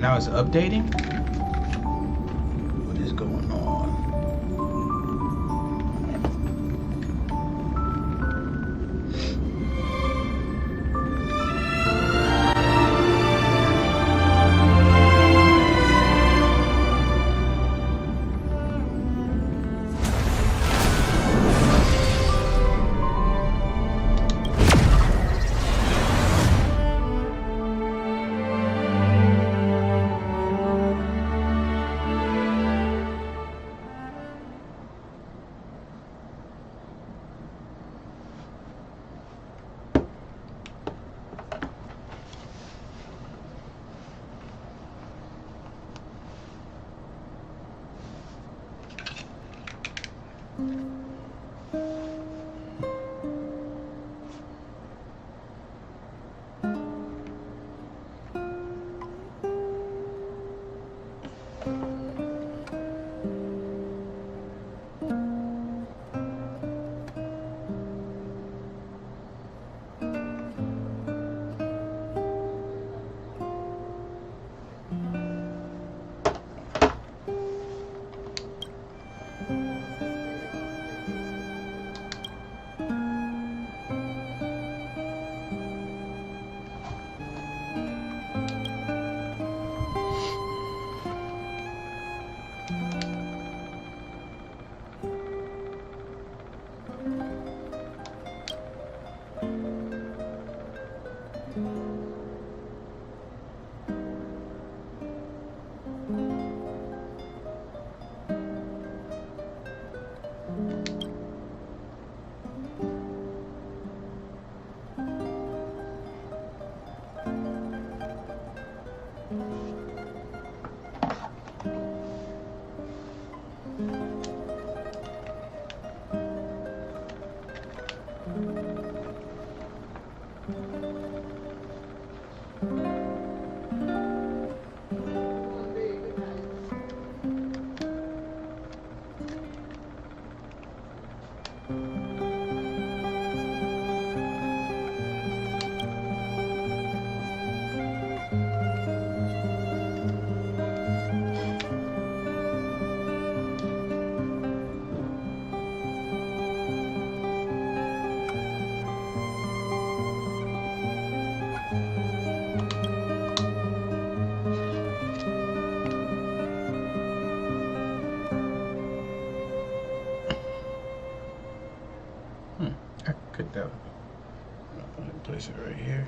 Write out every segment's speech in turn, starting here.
Now it's updating? What is going on? Could that place it right here.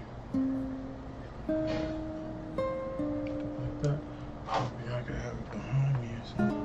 Like that. Maybe I could have it behind me or something.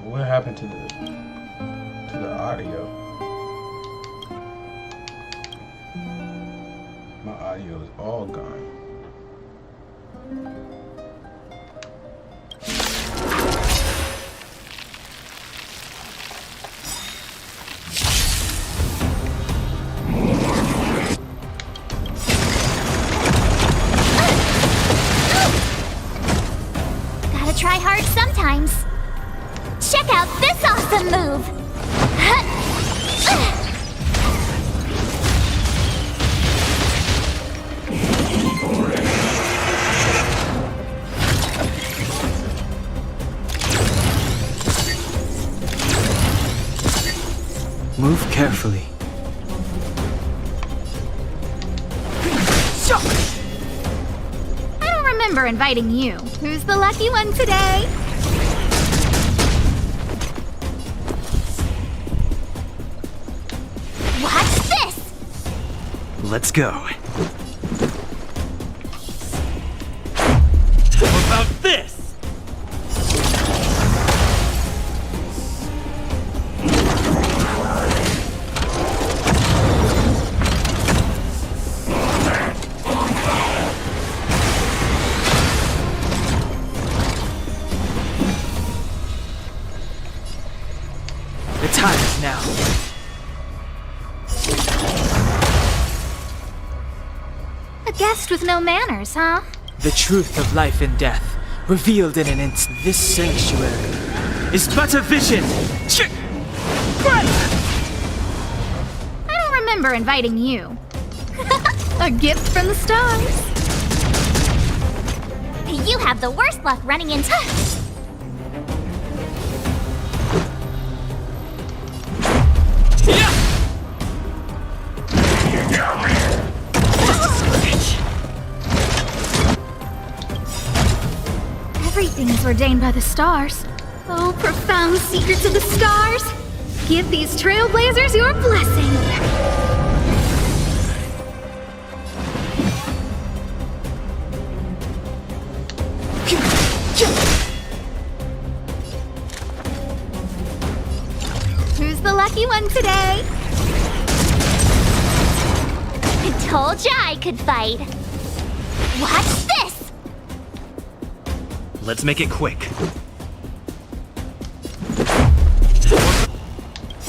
What happened to the audio? My audio is all gone. Gotta try hard sometimes. Check out this awesome move! Move carefully. I don't remember inviting you. Who's the lucky one today? Watch this! Let's go. How about this? time is now. A guest with no manners, huh? The truth of life and death, revealed in an instant. This sanctuary is but a vision. I don't remember inviting you. A gift from the stars. You have the worst luck running into... Everything is ordained by the stars. Oh, profound secrets of the stars. Give these trailblazers your blessing. Who's the lucky one today? I told ya I could fight. Watch this! Let's make it quick.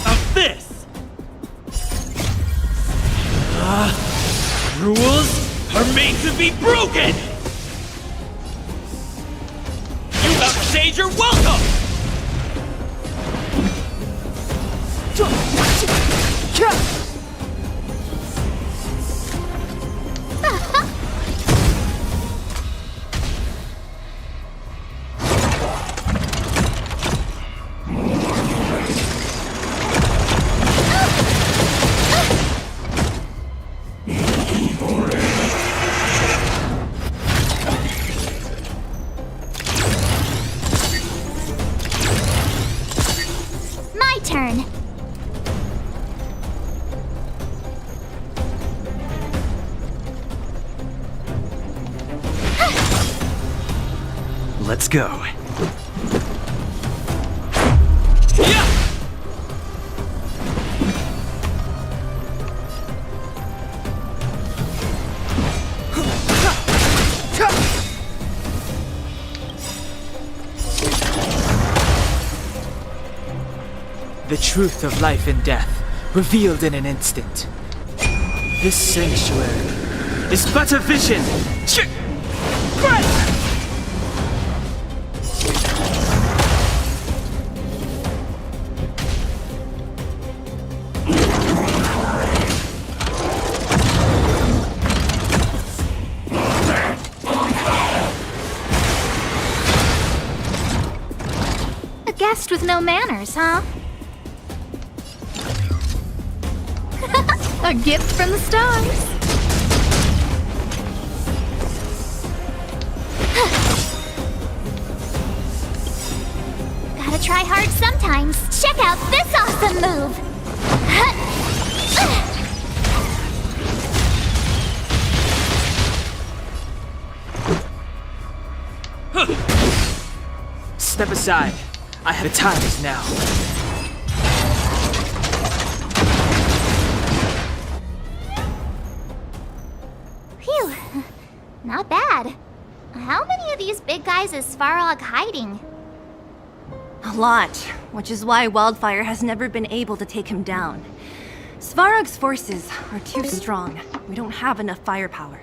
Of this! Rules are made to be broken! You upstage your welcome! My turn. Let's go. The truth of life and death, revealed in an instant. This sanctuary is but a vision. A guest with no manners, huh? A gift from the stars. Gotta try hard sometimes. Check out this awesome move. Step aside. I have the time is now. Phew. Not bad. How many of these big guys is Svarog hiding? A lot, which is why Wildfire has never been able to take him down. Svarog's forces are too strong. We don't have enough firepower.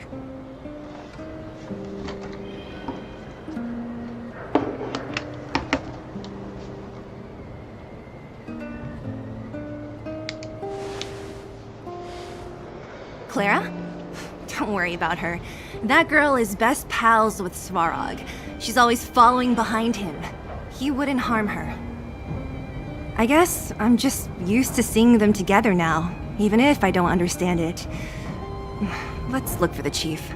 Clara? Don't worry about her. That girl is best pals with Svarog. She's always following behind him. He wouldn't harm her. I guess I'm just used to seeing them together now, even if I don't understand it. Let's look for the chief.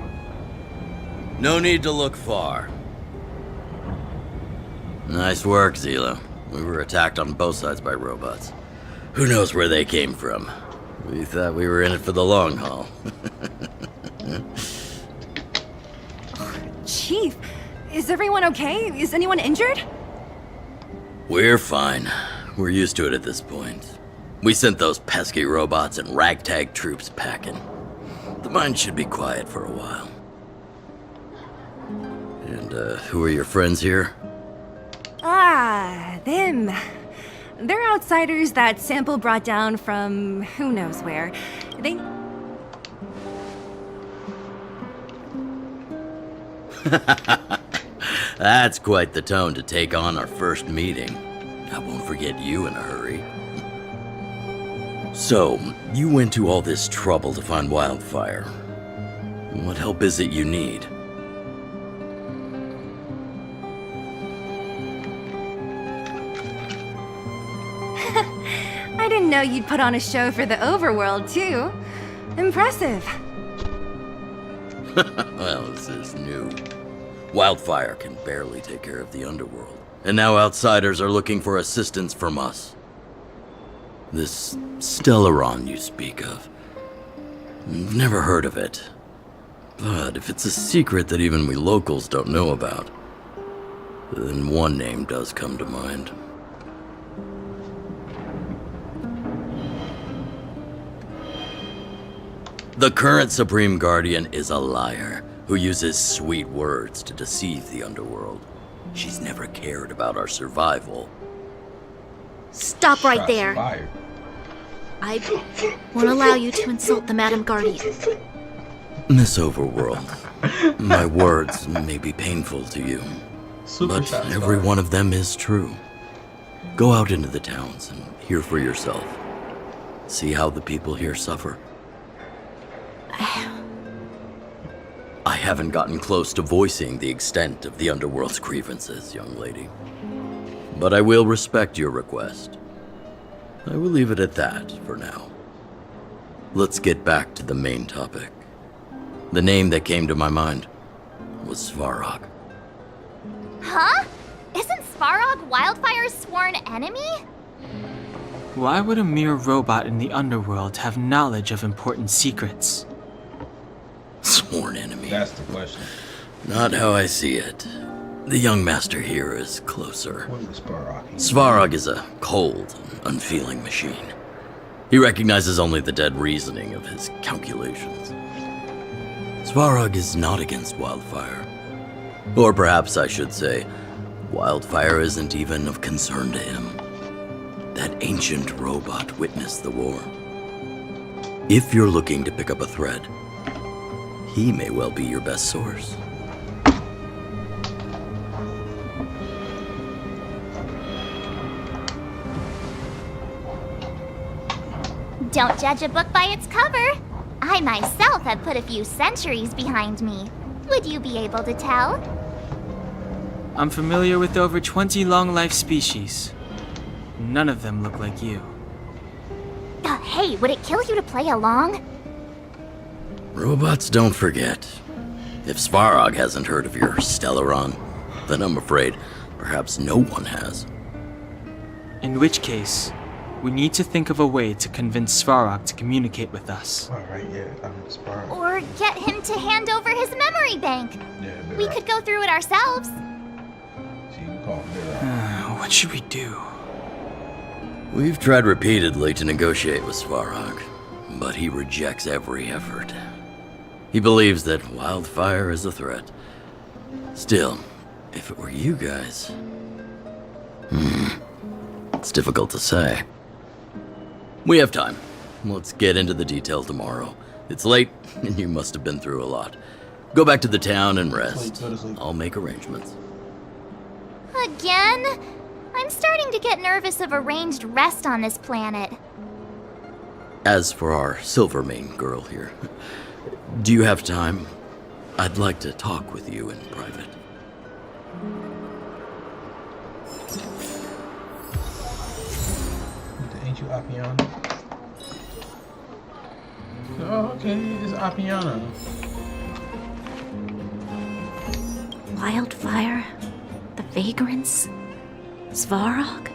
No need to look far. Nice work, Zila. We were attacked on both sides by robots. Who knows where they came from? We thought we were in it for the long haul. Chief, is everyone okay? Is anyone injured? We're fine. We're used to it at this point. We sent those pesky robots and ragtag troops packing. The mine should be quiet for a while. And, who are your friends here? Ah, them. They're outsiders that Sample brought down from who knows where. They... That's quite the tone to take on our first meeting. I won't forget you in a hurry. So, you went to all this trouble to find Wildfire. What help is it you need? I didn't know you'd put on a show for the overworld, too. Impressive. Well, this is new. Wildfire can barely take care of the underworld, and now outsiders are looking for assistance from us. This Stellaron you speak of. I've never heard of it. But if it's a secret that even we locals don't know about, then one name does come to mind. The current Supreme Guardian is a liar who uses sweet words to deceive the underworld. She's never cared about our survival. Stop right Shots there. fired. I won't allow you to insult the Madam Guardian. Miss Overworld, my words may be painful to you, Super but shots every fired. one of them is true. Go out into the towns and hear for yourself. See how the people here suffer. I haven't gotten close to voicing the extent of the underworld's grievances, young lady. But I will respect your request. I will leave it at that for now. Let's get back to the main topic. The name that came to my mind was Svarog. Huh? Isn't Svarog Wildfire's sworn enemy? Why would a mere robot in the underworld have knowledge of important secrets? Sworn enemy. That's the question. Not how I see it. The young master here is closer. What is Sparrow? Svarog is a cold and unfeeling machine. He recognizes only the dead reasoning of his calculations. Svarog is not against Wildfire. Or perhaps I should say, Wildfire isn't even of concern to him. That ancient robot witnessed the war. If you're looking to pick up a thread, he may well be your best source. Don't judge a book by its cover. I myself have put a few centuries behind me. Would you be able to tell? I'm familiar with over 20 long-life species. None of them look like you. Hey, would it kill you to play along? Robots don't forget. If Svarog hasn't heard of your Stellaron, then I'm afraid perhaps no one has. In which case, we need to think of a way to convince Svarog to communicate with us. All right, yeah, I'm Sparrow. Or get him to hand over his memory bank? Yeah, Big We Rock. could go through it ourselves. So you can call him Big Rock. What should we do? We've tried repeatedly to negotiate with Svarog, but he rejects every effort. He believes that Wildfire is a threat. Still, if it were you guys... It's difficult to say. We have time. Let's get into the detail tomorrow. It's late, and you must have been through a lot. Go back to the town and rest. Go to sleep. I'll make arrangements. Again? I'm starting to get nervous of arranged rest on this planet. As for our Silvermane girl here, do you have time? I'd like to talk with you in private. Ain't you Appiana? Oh, okay, it's Appiana. Wildfire, the vagrants, Svarog.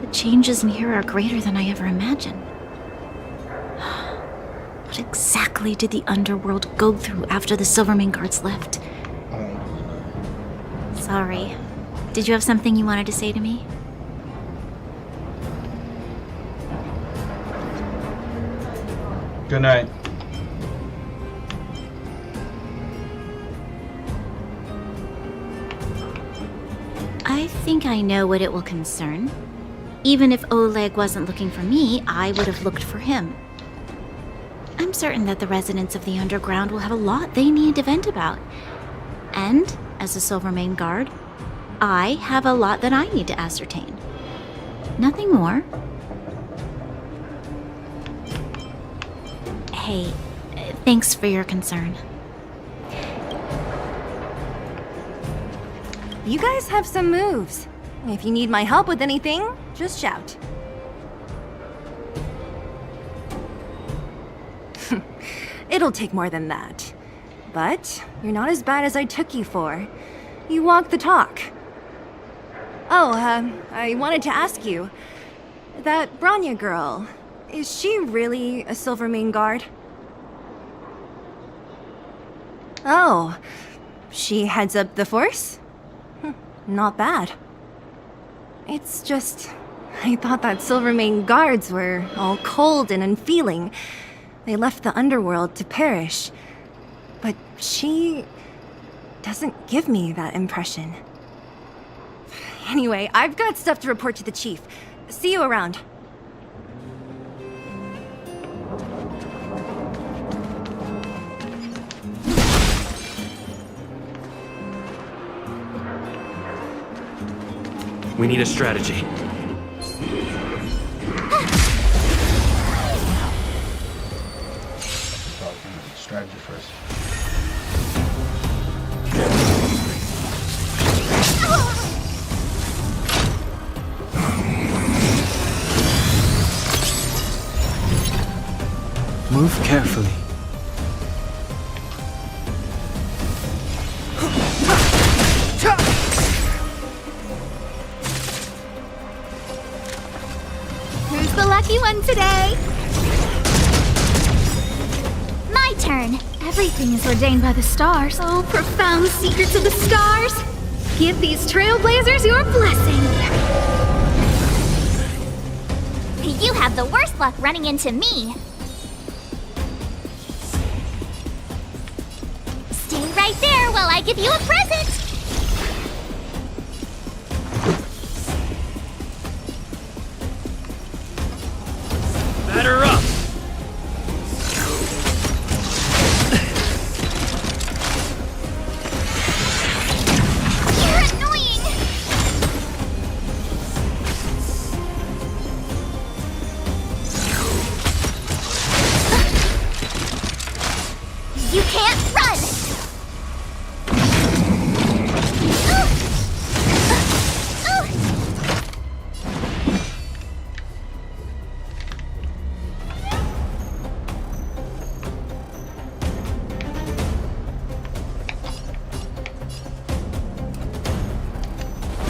The changes in here are greater than I ever imagined. What exactly did the underworld go through after the Silvermane guards left? Sorry. Did you have something you wanted to say to me? Good night. I think I know what it will concern. Even if Oleg wasn't looking for me, I would have looked for him. I'm certain that the residents of the underground will have a lot they need to vent about. And, as a Silvermane guard, I have a lot that I need to ascertain. Nothing more. Hey, thanks for your concern. You guys have some moves. If you need my help with anything, just shout. It'll take more than that. But you're not as bad as I took you for. You walk the talk. Oh, I wanted to ask you. That Bronya girl, is she really a Silvermane guard? Oh, she heads up the force? Not bad. It's just, I thought that Silvermane guards were all cold and unfeeling. They left the underworld to perish. But she doesn't give me that impression. Anyway, I've got stuff to report to the chief. See you around. We need a strategy. Strategy first. Move carefully. Who's the lucky one today? My turn. Everything is ordained by the stars. Oh, profound secrets of the stars. Give these trailblazers your blessing. You have the worst luck running into me. Stay right there while I give you a present. Batter up! You're annoying. You can't run.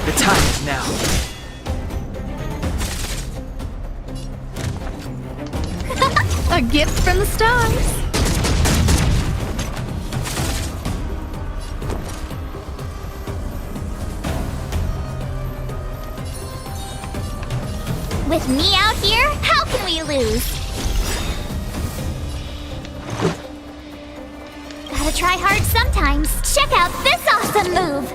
The time is now. A gift from the stars. With me out here, how can we lose? Gotta try hard sometimes. Check out this awesome move.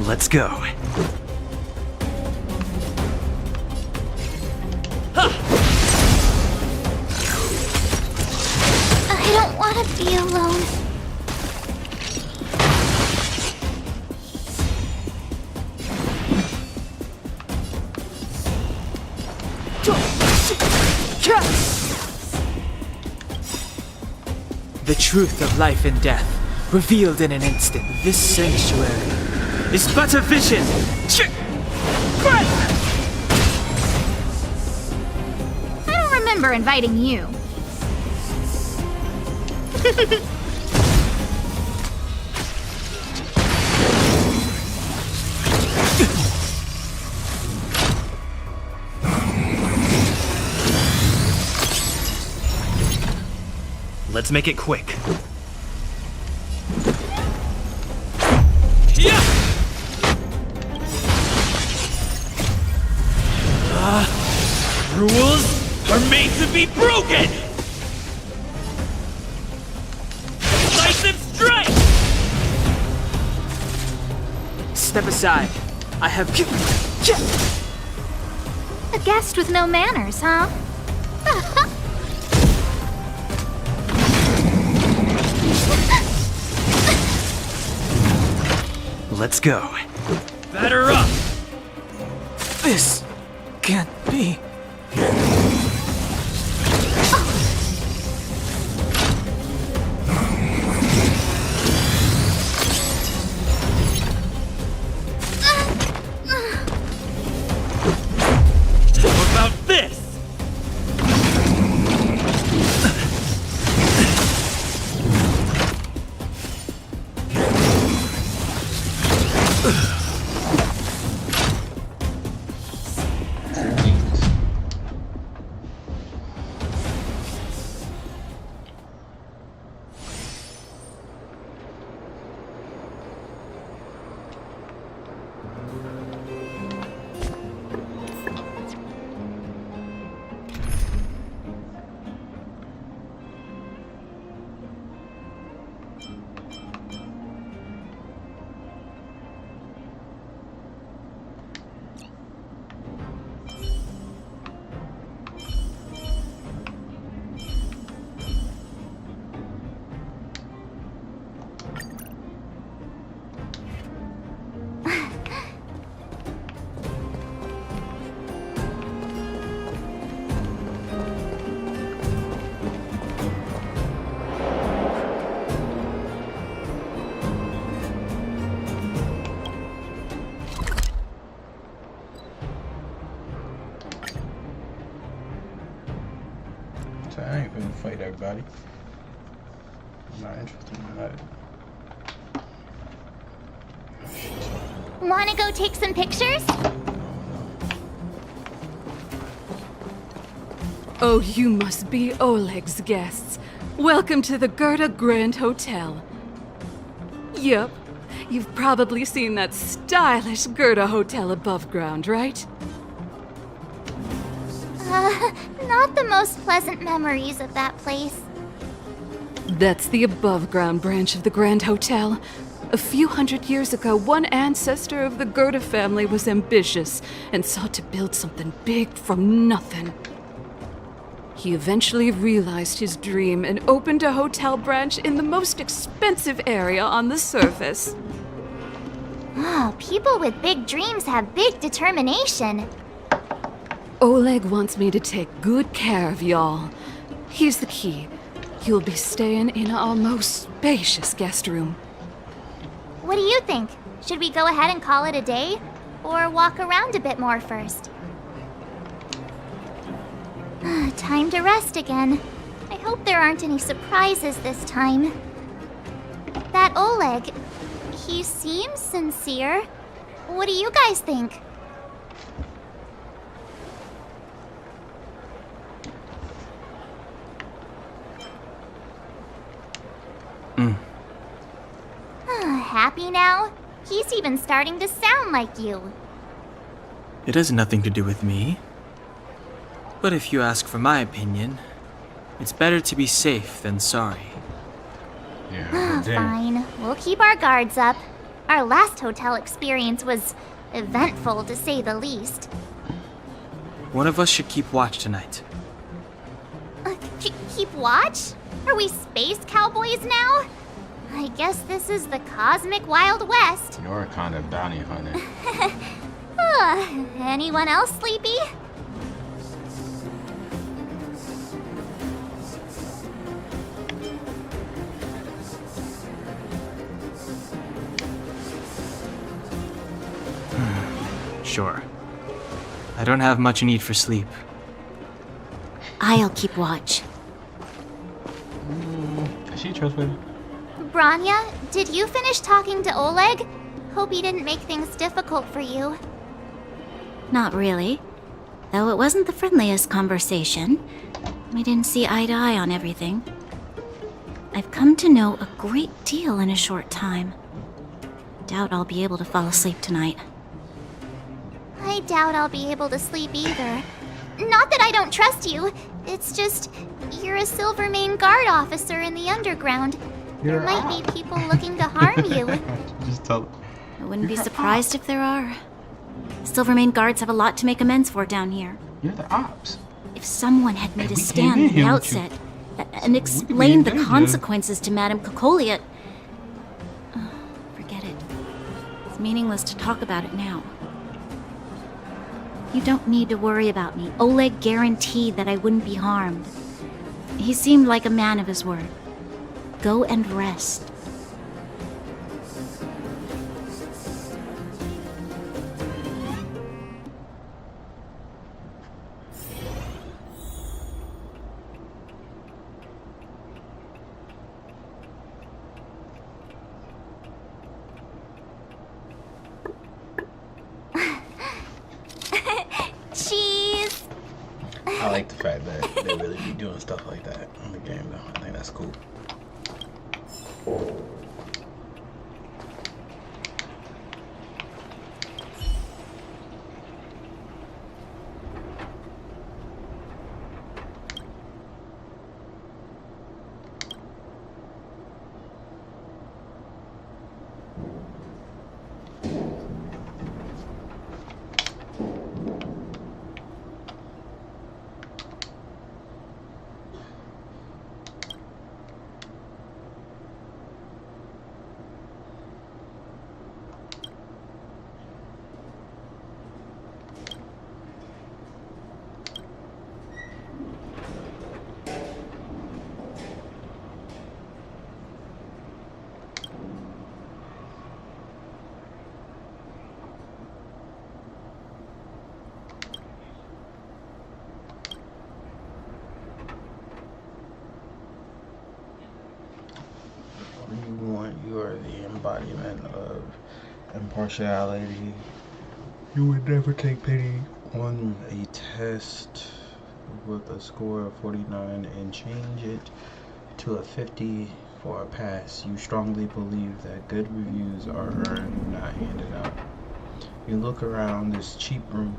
Let's go. I don't want to be alone. The truth of life and death, revealed in an instant. This sanctuary is but a vision. I don't remember inviting you. Let's make it quick. Yeah! Rules are made to be broken! Decisive strike! step aside. I have... A guest with no manners, huh? Let's go. Batter up! This can't be. How about this? So I ain't finna fight everybody. I'm not interested in that. Wanna go take some pictures? Oh, you must be Oleg's guests. Welcome to the Gerda Grand Hotel. Yep, you've probably seen that stylish Gerda Hotel above ground, right? Not the most pleasant memories of that place. That's the above ground branch of the Grand Hotel. A few hundred years ago, one ancestor of the Gerda family was ambitious and sought to build something big from nothing. He eventually realized his dream and opened a hotel branch in the most expensive area on the surface. Oh, people with big dreams have big determination. Oleg wants me to take good care of y'all. Here's the key. You'll be staying in our most spacious guest room. What do you think? Should we go ahead and call it a day? Or walk around a bit more first? Time to rest again. I hope there aren't any surprises this time. That Oleg, he seems sincere. What do you guys think? Happy now? He's even starting to sound like you. It has nothing to do with me. But if you ask for my opinion, it's better to be safe than sorry. Yeah, damn. Fine, we'll keep our guards up. Our last hotel experience was eventful, to say the least. One of us should keep watch tonight. Keep watch? Are we space cowboys now? I guess this is the cosmic Wild West. You're a kind of bounty hunter. Anyone else sleepy? Sure. I don't have much need for sleep. I'll keep watch. Is she trustworthy? Branya, did you finish talking to Oleg? Hope he didn't make things difficult for you. Not really. Though it wasn't the friendliest conversation. We didn't see eye to eye on everything. I've come to know a great deal in a short time. Doubt I'll be able to fall asleep tonight. I doubt I'll be able to sleep either. Not that I don't trust you. It's just, you're a Silvermane Guard officer in the underground. There might be people looking to harm you. Just tell her. I wouldn't be surprised if there are. Silvermane guards have a lot to make amends for down here. You're the ops. If someone had made a we stand came in at the here with outset and explained the consequences to Madame Cocolia... Forget it. It's meaningless to talk about it now. You don't need to worry about me. Oleg guaranteed that I wouldn't be harmed. He seemed like a man of his word. Go and rest. Cheese! I like the fact that they really be doing stuff like that in the game, though. I think that's cool. You are the embodiment of impartiality. You would never take pity on a test with a score of 49 and change it to a 50 for a pass. You strongly believe that good reviews are earned, not handed out. You look around this cheap room.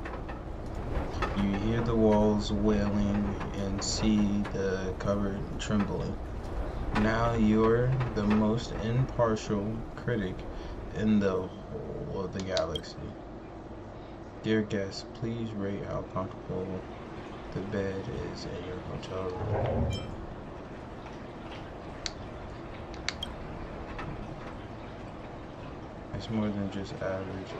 You hear the walls wailing and see the cupboard trembling. Now you're the most impartial critic in the whole of the galaxy. Dear guests, please rate how comfortable the bed is in your hotel room. It's more than just average.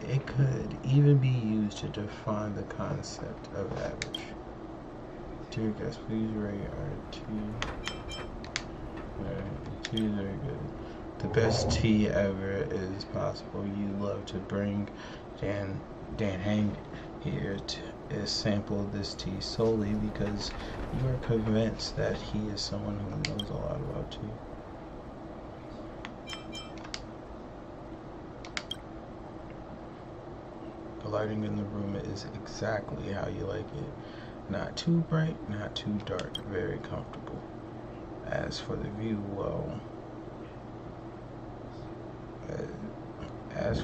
It could even be used to define the concept of average. Dear guests, please rate our tea. Tea is very good. The best tea ever is possible. You love to bring Dan Hang here to sample this tea solely because you are convinced that he is someone who knows a lot about tea. The lighting in the room is exactly how you like it. Not too bright, not too dark, very comfortable. As for the view, well, as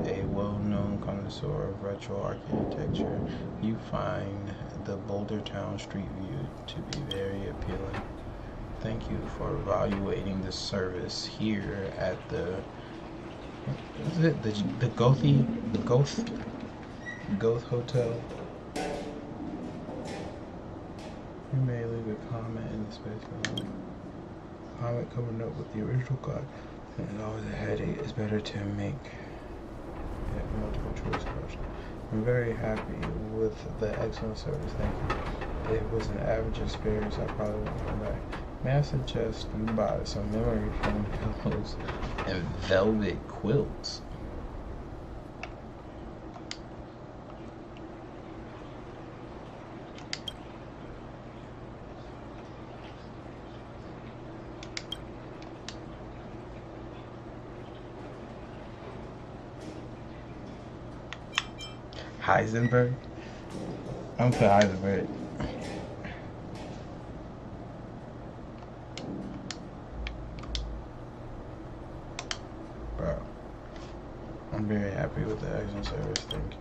a well-known connoisseur of retro architecture, you find the Boulder Town Street view to be very appealing. Thank you for evaluating the service here at the Goth Hotel. You may leave a comment in the space below. Comment coming up with the original card. And always a headache. It's better to make multiple choice questions. I'm very happy with the excellent service. Thank you. If it was an average experience, I probably wouldn't come back. May I suggest you buy some memory foam pillows and velvet quilts? Heisenberg? I'm for Heisenberg. Bro, I'm very happy with the excellent service. Thank you.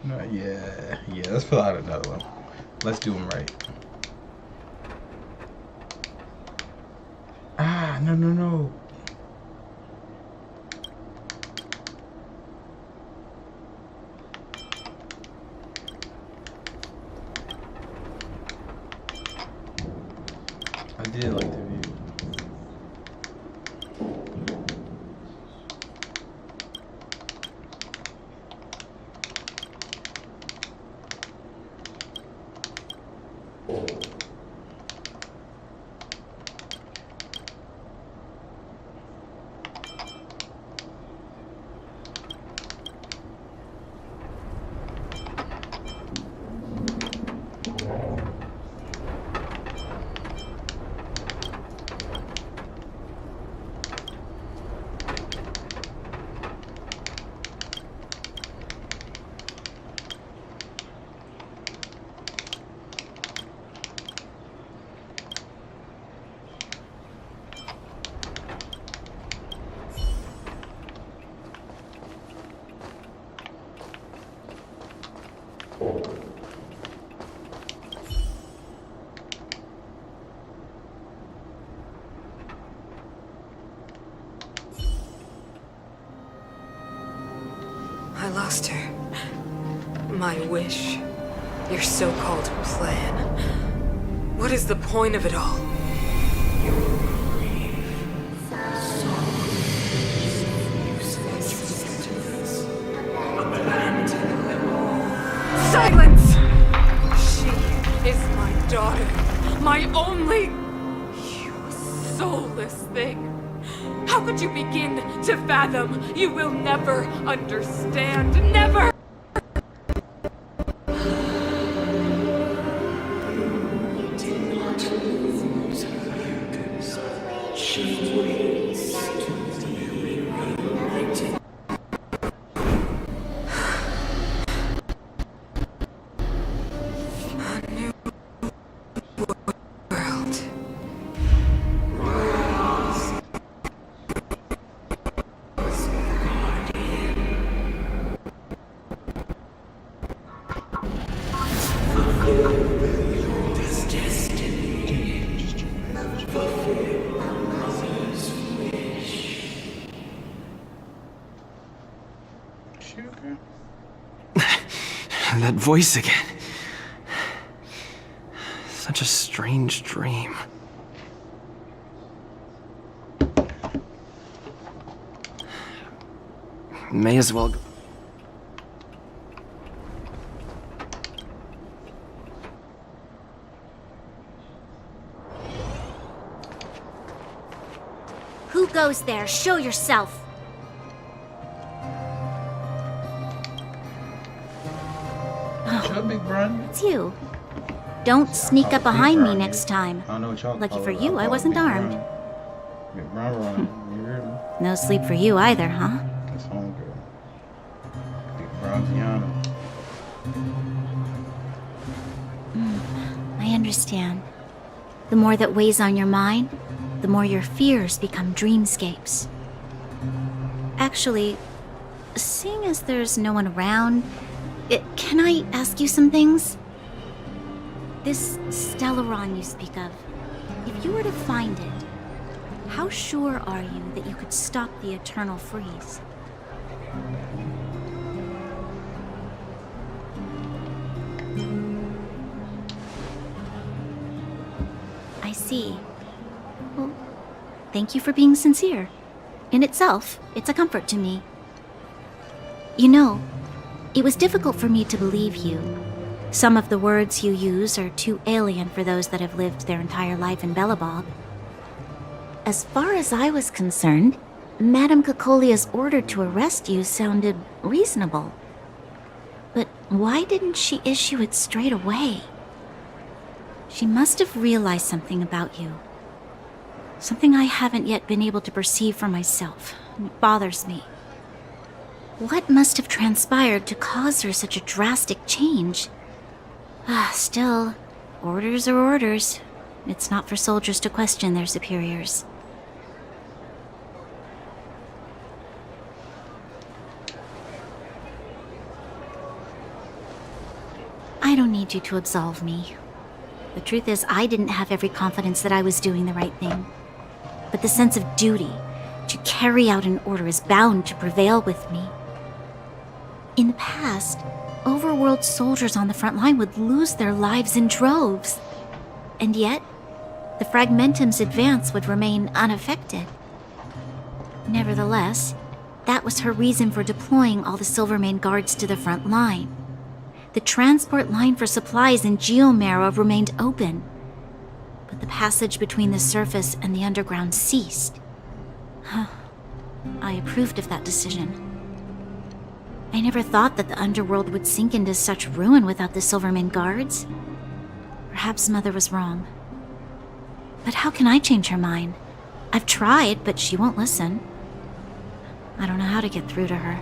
No, yeah. Let's fill out another one. Let's do them right. Ah, no. I did like the view. I lost her. My wish. Your so-called plan. What is the point of it all? Silence! She is my daughter. My only... You soulless thing. How could you begin to fathom? You will never understand. Never! That voice again. Such a strange dream. May as well. Who goes there? Show yourself. What's Big Brun? It's you. Don't sneak up behind me next time. I don't know what y'all Lucky call for it. you, I wasn't armed. Big Brun run. You heard me? No sleep for you either, huh? That's homegirl. Big Brunziana. I understand. The more that weighs on your mind, the more your fears become dreamscapes. Actually, seeing as there's no one around, can I ask you some things? This Stellaron you speak of, if you were to find it, how sure are you that you could stop the eternal freeze? I see. Well, thank you for being sincere. In itself, it's a comfort to me. You know, it was difficult for me to believe you. Some of the words you use are too alien for those that have lived their entire life in Belobog. As far as I was concerned, Madame Cocolia's order to arrest you sounded reasonable. But why didn't she issue it straight away? She must have realized something about you. Something I haven't yet been able to perceive for myself. It bothers me. What must have transpired to cause her such a drastic change? Still, orders are orders. It's not for soldiers to question their superiors. I don't need you to absolve me. The truth is, I didn't have every confidence that I was doing the right thing. But the sense of duty to carry out an order is bound to prevail with me. In the past, overworld soldiers on the front line would lose their lives in droves. And yet, the Fragmentum's advance would remain unaffected. Nevertheless, that was her reason for deploying all the Silvermane guards to the front line. The transport line for supplies in Geomera remained open, but the passage between the surface and the underground ceased. I approved of that decision. I never thought that the underworld would sink into such ruin without the Silvermane guards. Perhaps Mother was wrong. But how can I change her mind? I've tried, but she won't listen. I don't know how to get through to her.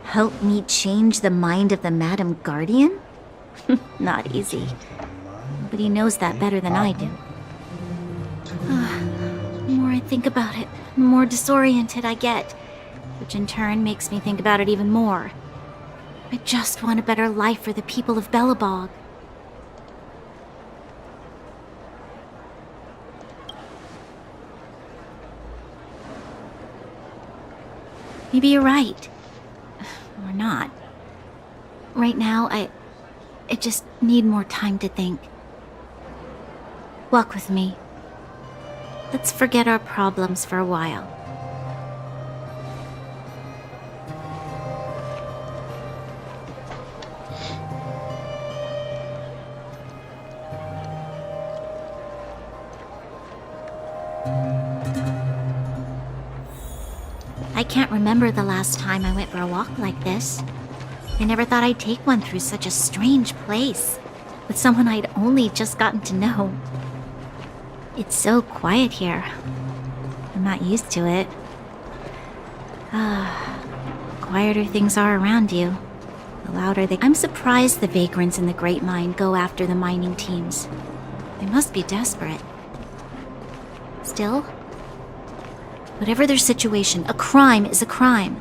Help me change the mind of the Madam Guardian? Not easy. But he knows that better than I do. The more I think about it, the more disoriented I get, which in turn makes me think about it even more. I just want a better life for the people of Belobog. Maybe you're right. Or not. Right now, I just need more time to think. Walk with me. Let's forget our problems for a while. I can't remember the last time I went for a walk like this. I never thought I'd take one through such a strange place, with someone I'd only just gotten to know. It's so quiet here. I'm not used to it. Quieter things are around you, the louder they... I'm surprised the vagrants in the Great Mine go after the mining teams. They must be desperate. Still, whatever their situation, a crime is a crime.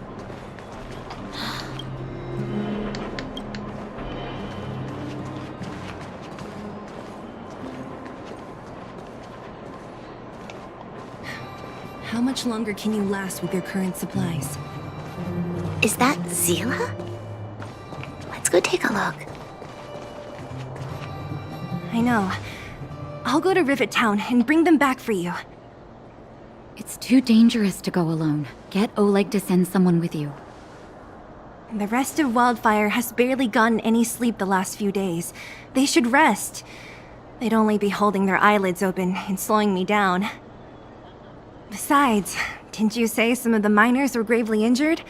How much longer can you last with your current supplies? Is that Zila? Let's go take a look. I know. I'll go to Rivet Town and bring them back for you. It's too dangerous to go alone. Get Oleg to send someone with you. The rest of Wildfire has barely gotten any sleep the last few days. They should rest. They'd only be holding their eyelids open and slowing me down. Besides, didn't you say some of the miners were gravely injured?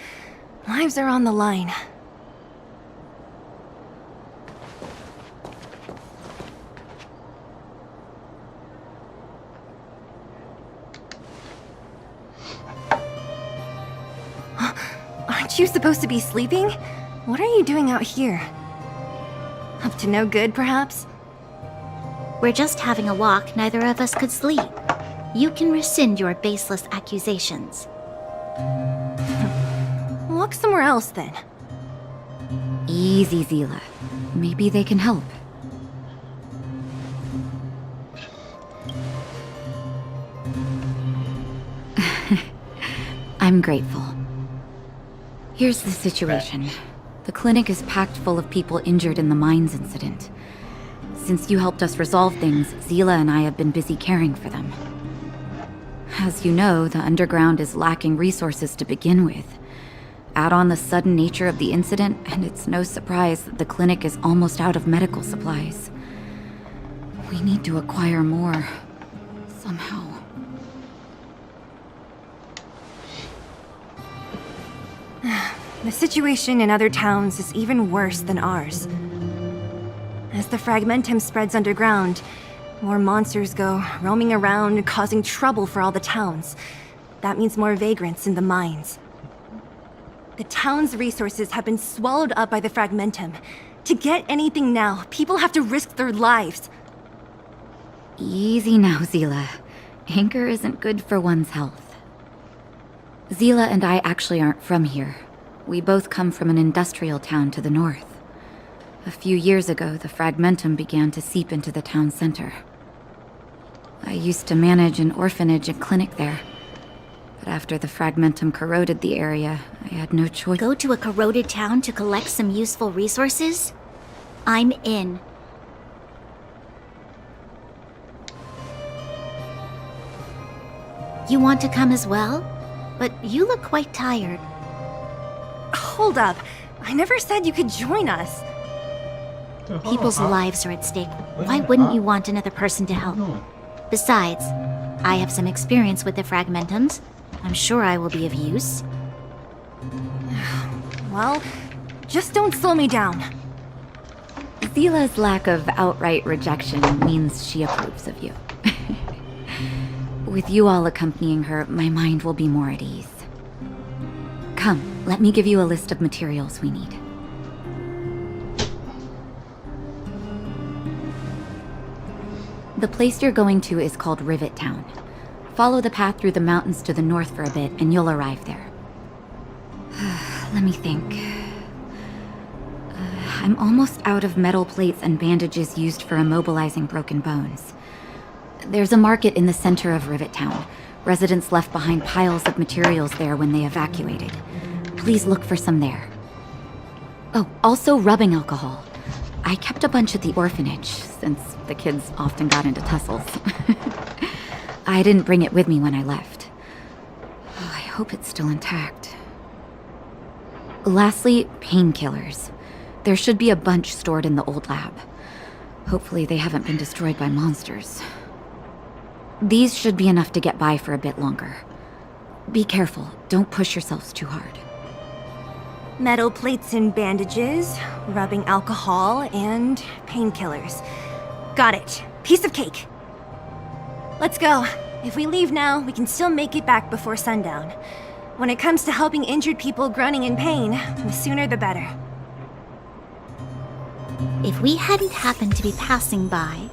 Lives are on the line. Aren't you supposed to be sleeping? What are you doing out here? Up to no good, perhaps? We're just having a walk. Neither of us could sleep. You can rescind your baseless accusations. Walk somewhere else, then. Easy, Zila. Maybe they can help. I'm grateful. Here's the situation. The clinic is packed full of people injured in the mines incident. Since you helped us resolve things, Zila and I have been busy caring for them. As you know, the underground is lacking resources to begin with. Add on the sudden nature of the incident, and it's no surprise that the clinic is almost out of medical supplies. We need to acquire more. Somehow. The situation in other towns is even worse than ours. As the Fragmentum spreads underground, more monsters go roaming around, causing trouble for all the towns. That means more vagrants in the mines. The town's resources have been swallowed up by the Fragmentum. To get anything now, people have to risk their lives. Easy now, Zila. Anger isn't good for one's health. Zila and I actually aren't from here. We both come from an industrial town to the north. A few years ago, the fragmentum began to seep into the town center. I used to manage an orphanage and clinic there. But after the fragmentum corroded the area, I had no choice. Go to a corroded town to collect some useful resources? I'm in. You want to come as well? But you look quite tired. Hold up. I never said you could join us. People's lives are at stake. Why wouldn't you want another person to help? Besides, I have some experience with the fragmentums. I'm sure I will be of use. Well, just don't slow me down. Zila's lack of outright rejection means she approves of you. With you all accompanying her, my mind will be more at ease. Come, let me give you a list of materials we need. The place you're going to is called Rivet Town. Follow the path through the mountains to the north for a bit, and you'll arrive there. Let me think. I'm almost out of metal plates and bandages used for immobilizing broken bones. There's a market in the center of Rivet Town. Residents left behind piles of materials there when they evacuated. Please look for some there. Oh, also rubbing alcohol. I kept a bunch at the orphanage, since the kids often got into tussles. I didn't bring it with me when I left. Oh, I hope it's still intact. Lastly, painkillers. There should be a bunch stored in the old lab. Hopefully they haven't been destroyed by monsters. These should be enough to get by for a bit longer. Be careful, don't push yourselves too hard. Metal plates and bandages, rubbing alcohol, and painkillers. Got it. Piece of cake. Let's go. If we leave now, we can still make it back before sundown. When it comes to helping injured people groaning in pain, the sooner the better. If we hadn't happened to be passing by,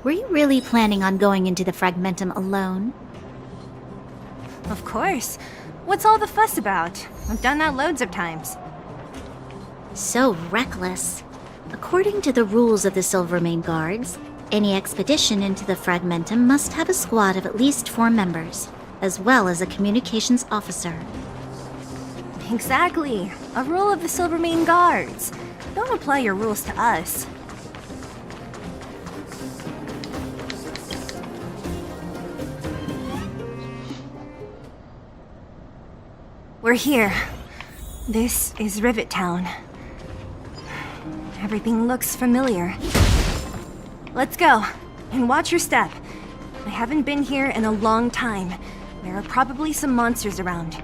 were you really planning on going into the fragmentum alone? Of course. What's all the fuss about? I've done that loads of times. So reckless. According to the rules of the Silvermane Guards, any expedition into the fragmentum must have a squad of at least 4 members, as well as a communications officer. Exactly. A rule of the Silvermane Guards. Don't apply your rules to us. We're here. This is Rivet Town. Everything looks familiar. Let's go, and watch your step. I haven't been here in a long time. There are probably some monsters around.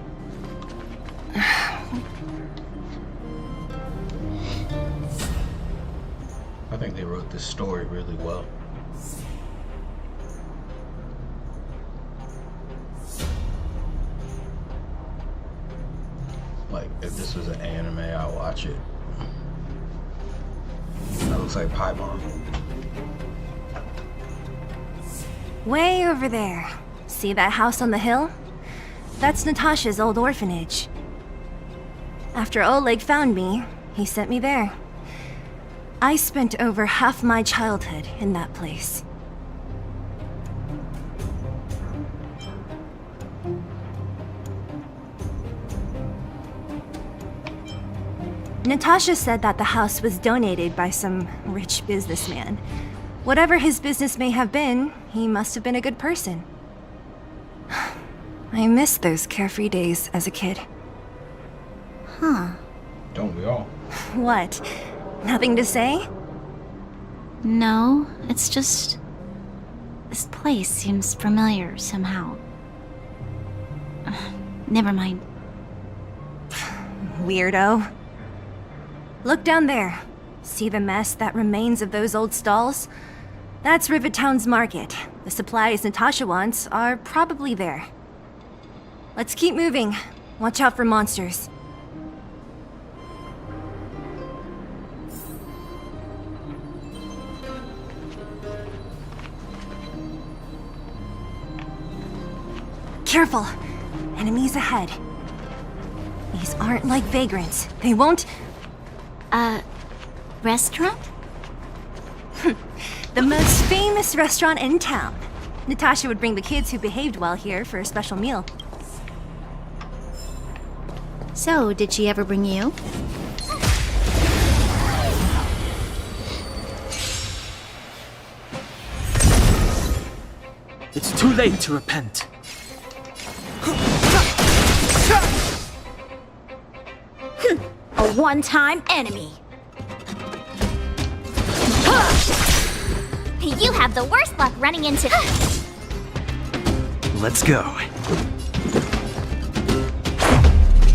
I think they wrote this story really well. Like, if this was an anime, I'd watch it. That looks like Paimon. Way over there. See that house on the hill? That's Natasha's old orphanage. After Oleg found me, he sent me there. I spent over half my childhood in that place. Natasha said that the house was donated by some rich businessman. Whatever his business may have been, he must have been a good person. I miss those carefree days as a kid. Huh. Don't we all? What? Nothing to say? No, it's just... this place seems familiar somehow. Never mind. Weirdo. Look down there. See the mess that remains of those old stalls? That's Rivet Town's market. The supplies Natasha wants are probably there. Let's keep moving. Watch out for monsters. Careful! Enemies ahead. These aren't like vagrants. They won't... Restaurant? The most famous restaurant in town. Natasha would bring the kids who behaved well here for a special meal. So, did she ever bring you? It's too late to repent. A one-time enemy. You have the worst luck running into... Let's go.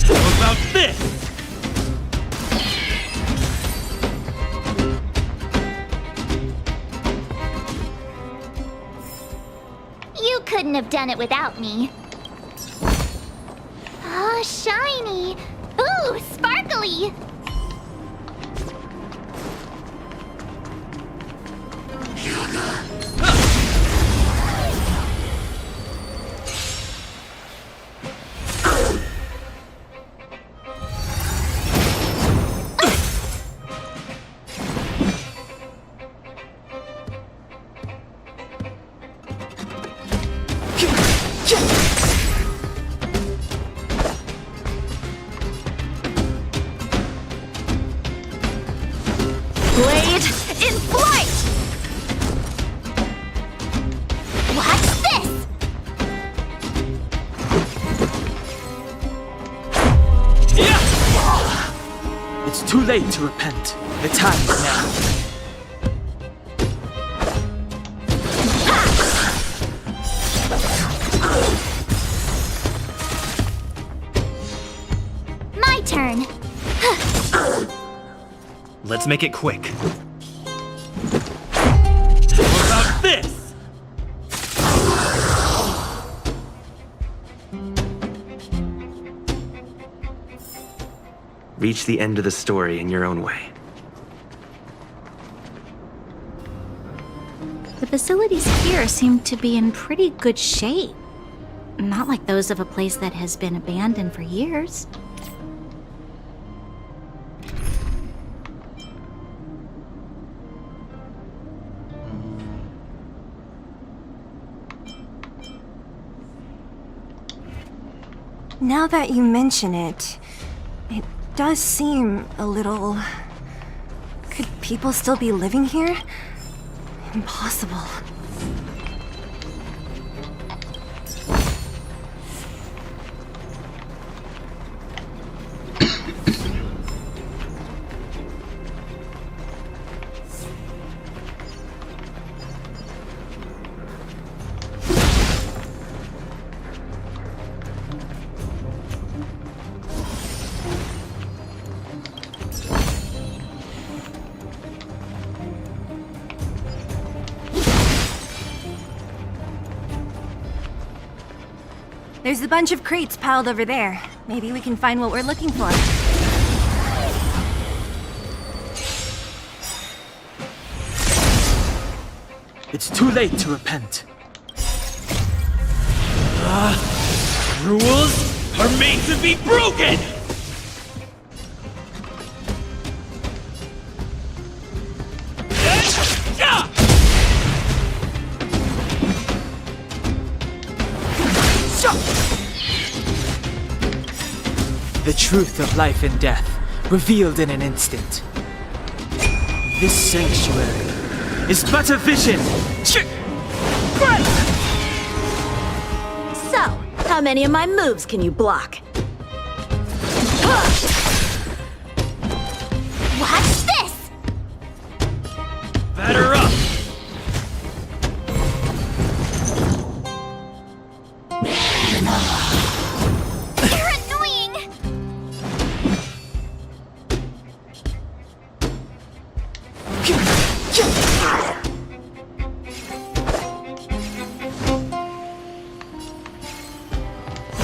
How about this? You couldn't have done it without me. Oh, shiny. Ooh, sparkly. Blade in flight! Watch this! Yeah! It's too late to repent. The time is now. My turn. Let's make it quick. How about this? Reach the end of the story in your own way. The facilities here seem to be in pretty good shape. Not like those of a place that has been abandoned for years. Now that you mention it, it does seem a little... Could people still be living here? Impossible. There's a bunch of crates piled over there. Maybe we can find what we're looking for. It's too late to repent. Rules are made to be broken! The truth of life and death, revealed in an instant. This sanctuary is but a vision. So, how many of my moves can you block? Watch this! Batter up! You're annoying!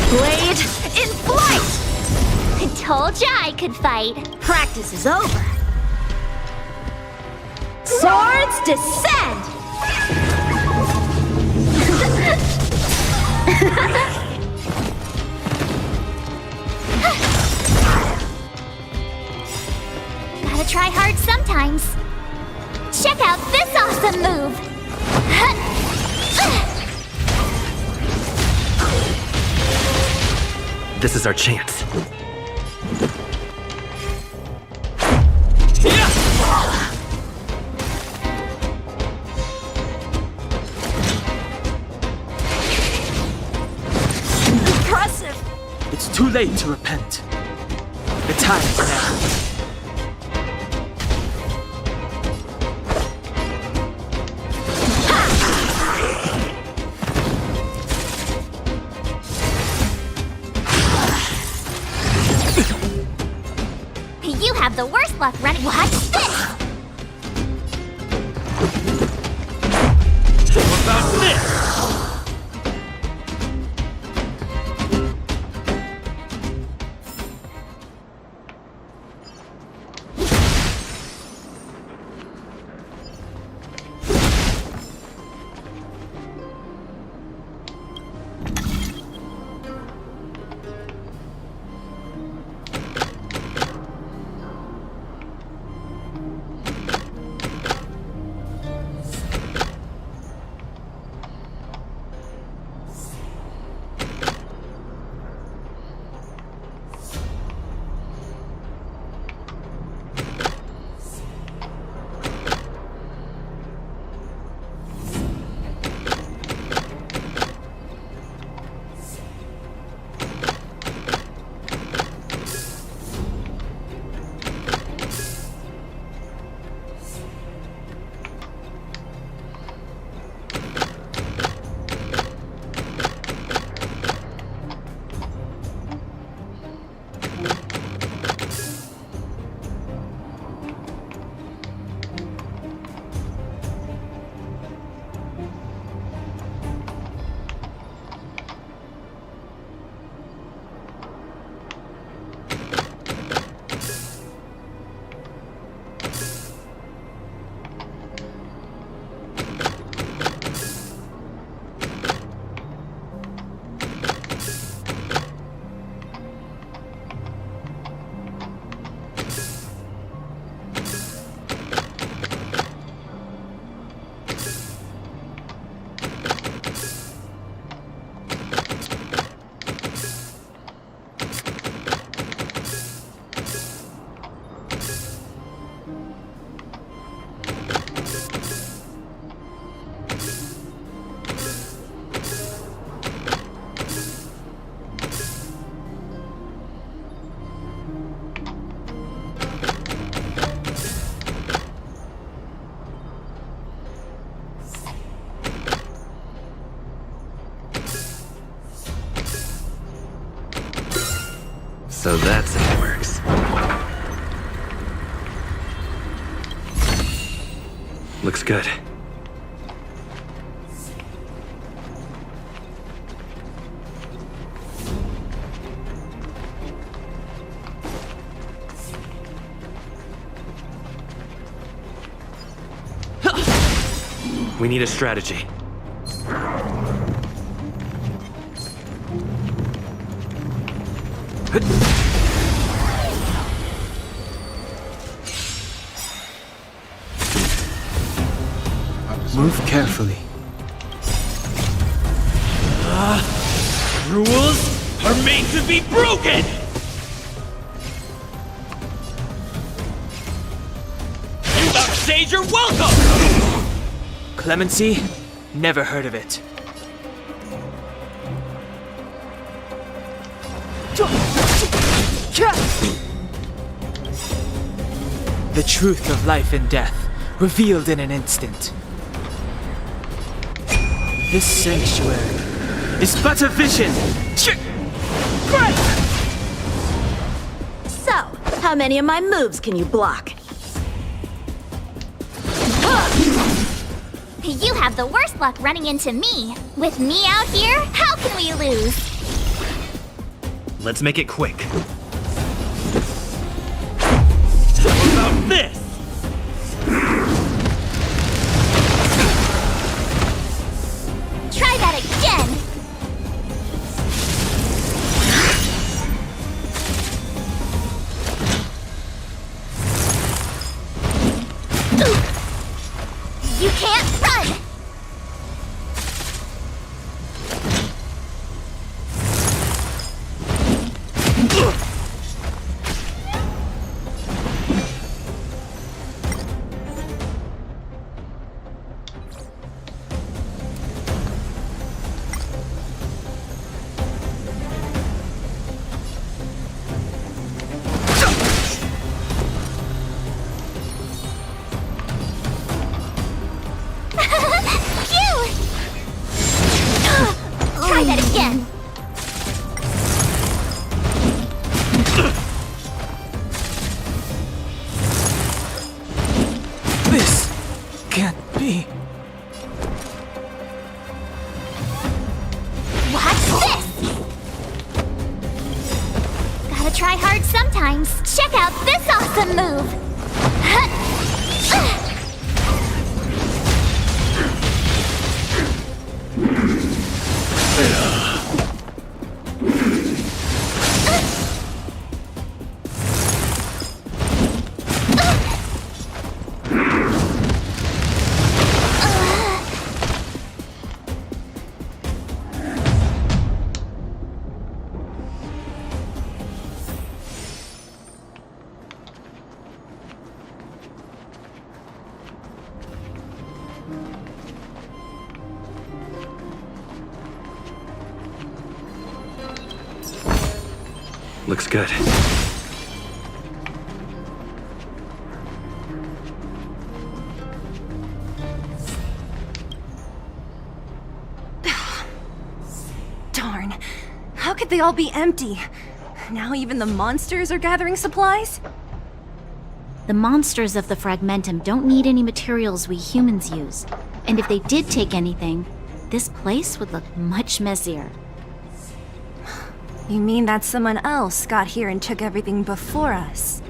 Blade in flight! I told ya I could fight. Practice is over. Swords descend! This is our chance. Impressive! It's too late to repent. The time is now. You have the worst luck running. Watch this! What about this? So that's how it works. Looks good. We need a strategy. Move carefully. Rules are made to be broken! You upstage your welcome! Clemency? Never heard of it. The truth of life and death, revealed in an instant. This sanctuary is but a vision! So, how many of my moves can you block? You have the worst luck running into me. With me out here, how can we lose? Let's make it quick. What about this? Try that again! You can't run! the move. Looks good. Darn. How could they all be empty? Now even the monsters are gathering supplies? The monsters of the Fragmentum don't need any materials we humans use. And if they did take anything, this place would look much messier. You mean that someone else got here and took everything before us?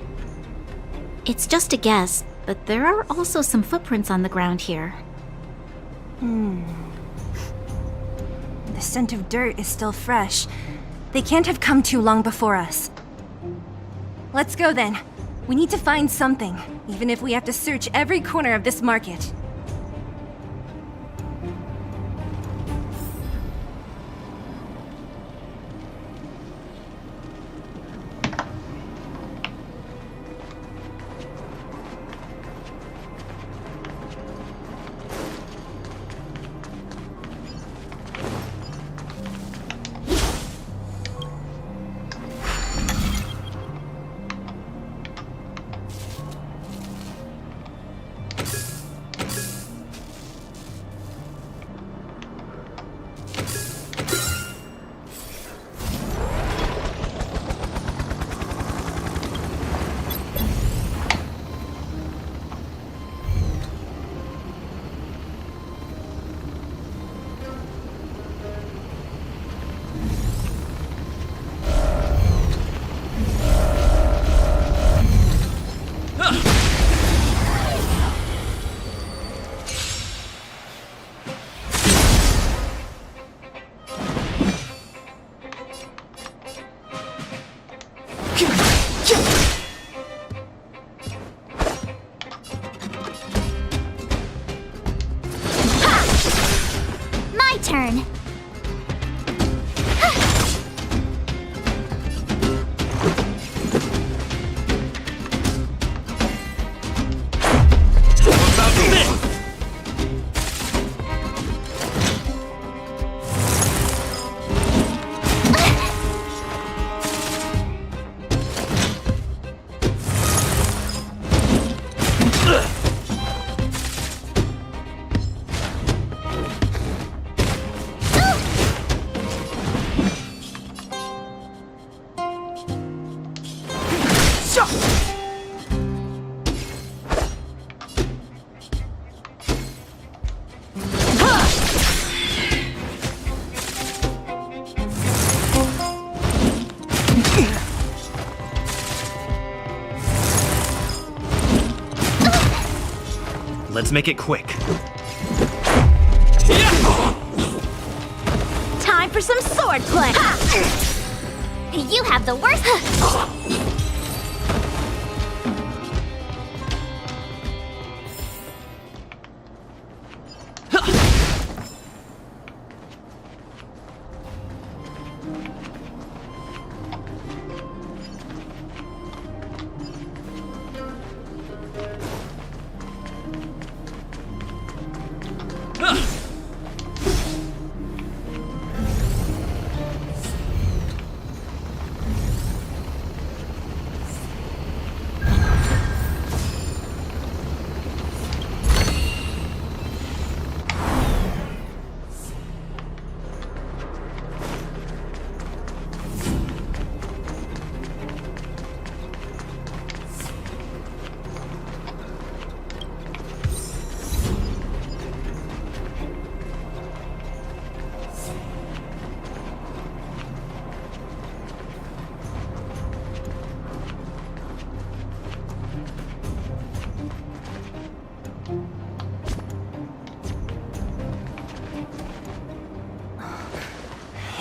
It's just a guess, but there are also some footprints on the ground here. The scent of dirt is still fresh. They can't have come too long before us. Let's go then. We need to find something, even if we have to search every corner of this market. My turn. Let's make it quick. Time for some sword play. You have the worst.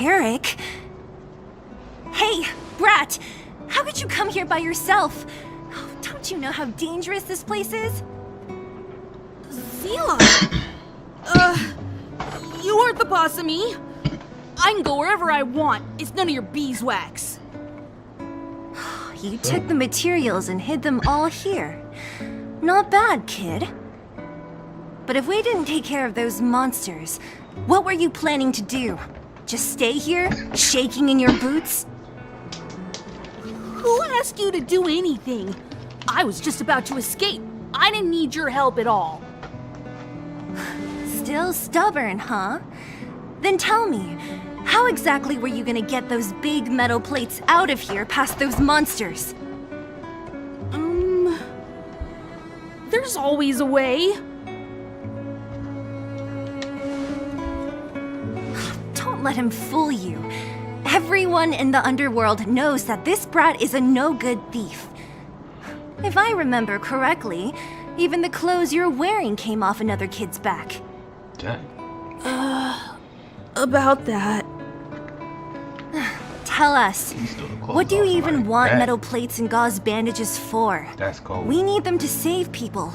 Eric? Hey, Brat! How could you come here by yourself? Don't you know how dangerous this place is? Zila! You aren't the boss of me. I can go wherever I want. It's none of your beeswax. You took the materials and hid them all here. Not bad, kid. But if we didn't take care of those monsters, what were you planning to do? Just stay here, shaking in your boots? Who asked you to do anything? I was just about to escape. I didn't need your help at all. Still stubborn, huh? Then tell me, how exactly were you gonna get those big metal plates out of here past those monsters? There's always a way. Don't let him fool you. Everyone in the underworld knows that this brat is a no-good thief. If I remember correctly, even the clothes you're wearing came off another kid's back. Dang. About that. Tell us, what do you even want that. metal plates and gauze bandages for? That's cold. We need them to save people.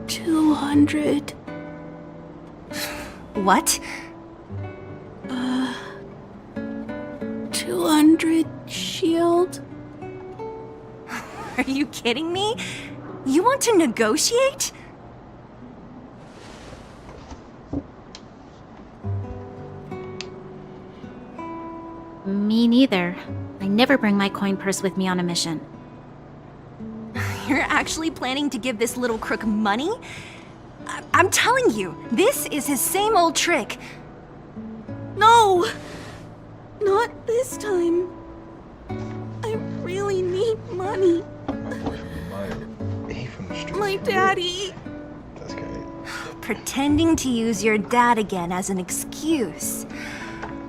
200. What? 200 shield. Are you kidding me? You want to negotiate? Me neither. I never bring my coin purse with me on a mission. You're actually planning to give this little crook money? I'm telling you, this is his same old trick. No! Not this time. I really need money. He from the street. My daddy. That's great. Pretending to use your dad again as an excuse.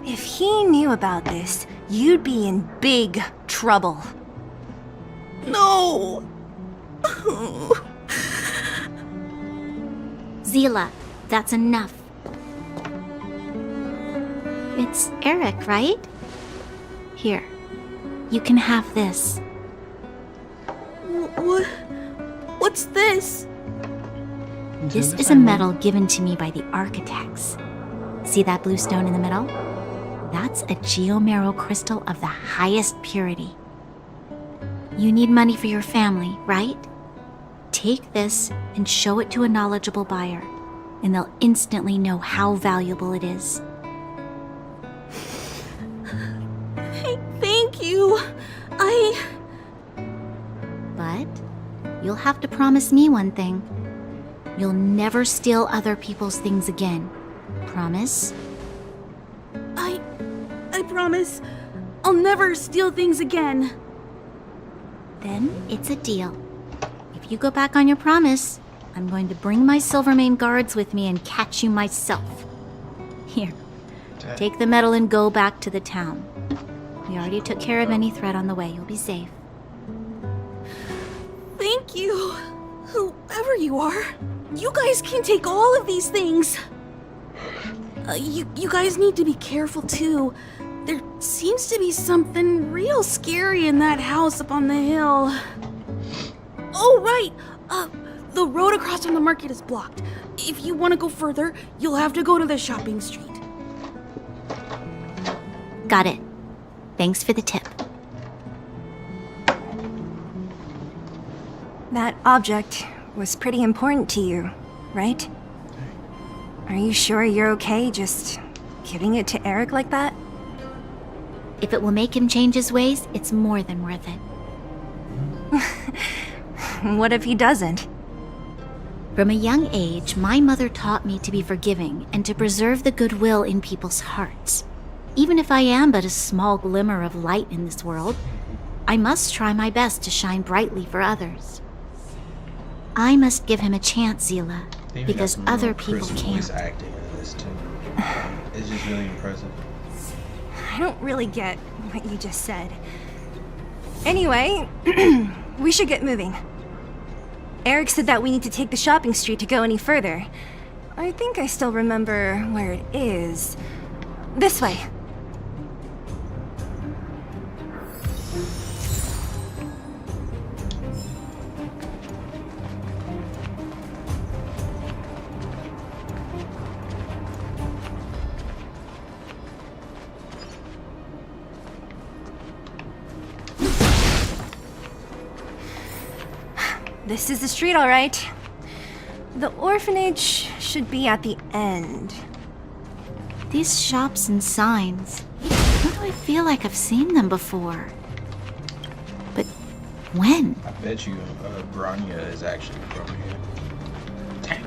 If he knew about this, you'd be in big trouble. No! Zila, that's enough. It's Eric, right? Here, you can have this. What's this? This is a medal given to me by the architects. See that blue stone in the middle? That's a geomarrow crystal of the highest purity. You need money for your family, right? Take this and show it to a knowledgeable buyer, and they'll instantly know how valuable it is. Thank you. But you'll have to promise me one thing. You'll never steal other people's things again. Promise? I promise. I'll never steal things again. Then it's a deal. If you go back on your promise, I'm going to bring my Silvermane guards with me and catch you myself. Here, take the medal and go back to the town. We already took care of any threat on the way. You'll be safe. Thank you. Whoever you are, you guys can take all of these things. You guys need to be careful too. There seems to be something real scary in that house up on the hill. Oh, right. The road across from the market is blocked. If you want to go further, you'll have to go to the shopping street. Got it. Thanks for the tip. That object was pretty important to you, right? Are you sure you're okay just giving it to Eric like that? If it will make him change his ways, it's more than worth it. What if he doesn't? From a young age, my mother taught me to be forgiving and to preserve the goodwill in people's hearts. Even if I am but a small glimmer of light in this world, I must try my best to shine brightly for others. I must give him a chance, Zila, because other people can't. Voice acting in this too. It's just really impressive. I don't really get what you just said. Anyway, we should get moving. Eric said that we need to take the shopping street to go any further. I think I still remember where it is. This way. This is the street, all right. The orphanage should be at the end. These shops and signs. Why do I feel like I've seen them before? But when? I bet you Grania is actually from here. Damn.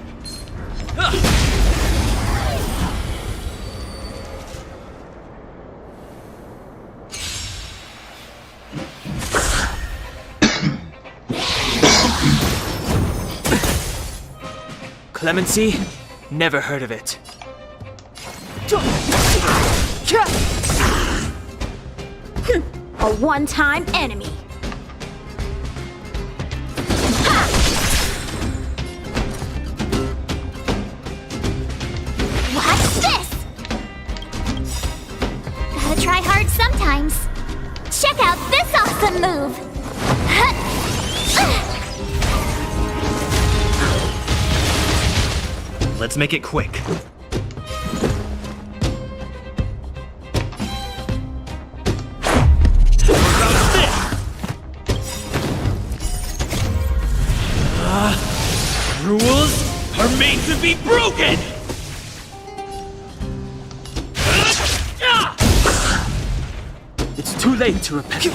Clemency? Never heard of it. A one-time enemy. What's this? Gotta try hard sometimes. Check out this awesome move. Let's make it quick. Rules are made to be broken! It's too late to repent.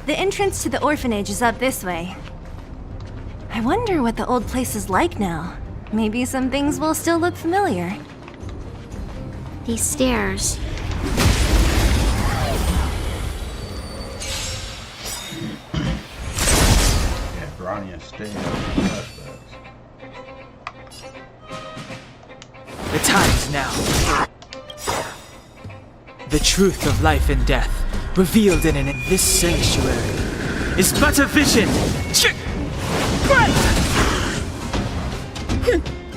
The entrance to the orphanage is up this way. I wonder what the old place is like now. Maybe some things will still look familiar. These stairs. Yeah, Grania staying. The time is now. The truth of life and death, revealed in this sanctuary, is but a vision.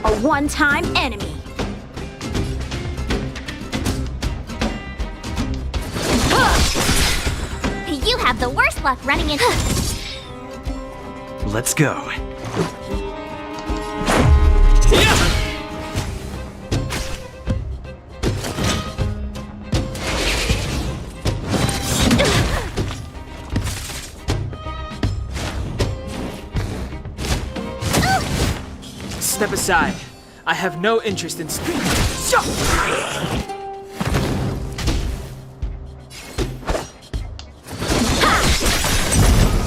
A one-time enemy. You have the worst luck running into... Let's go. Step aside. I have no interest in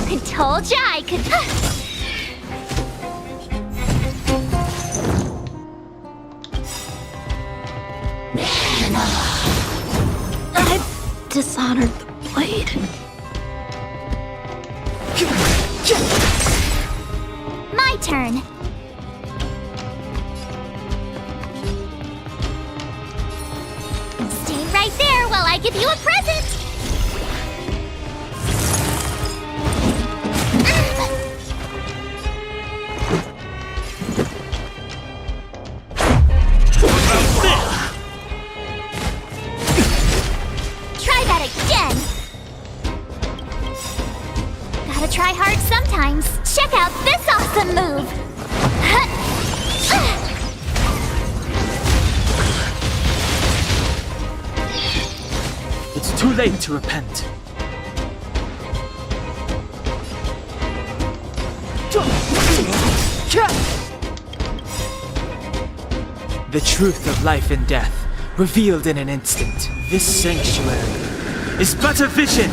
I told ya I could... I've dishonored the blade. My turn. Stay right there while I give you a present. Try that again. Gotta try hard sometimes. Check out this awesome move. too late to repent. The truth of life and death, revealed in an instant. This sanctuary is but a vision.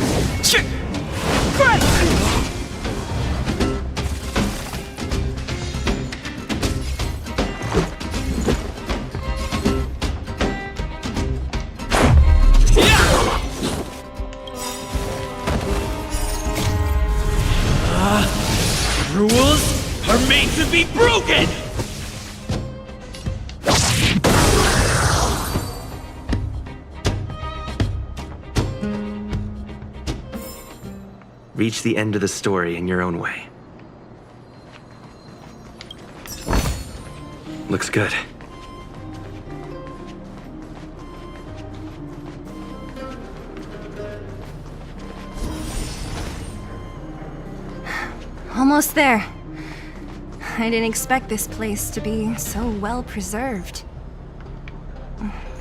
Rules are made to be broken! Reach the end of the story in your own way. Looks good. Almost there. I didn't expect this place to be so well preserved.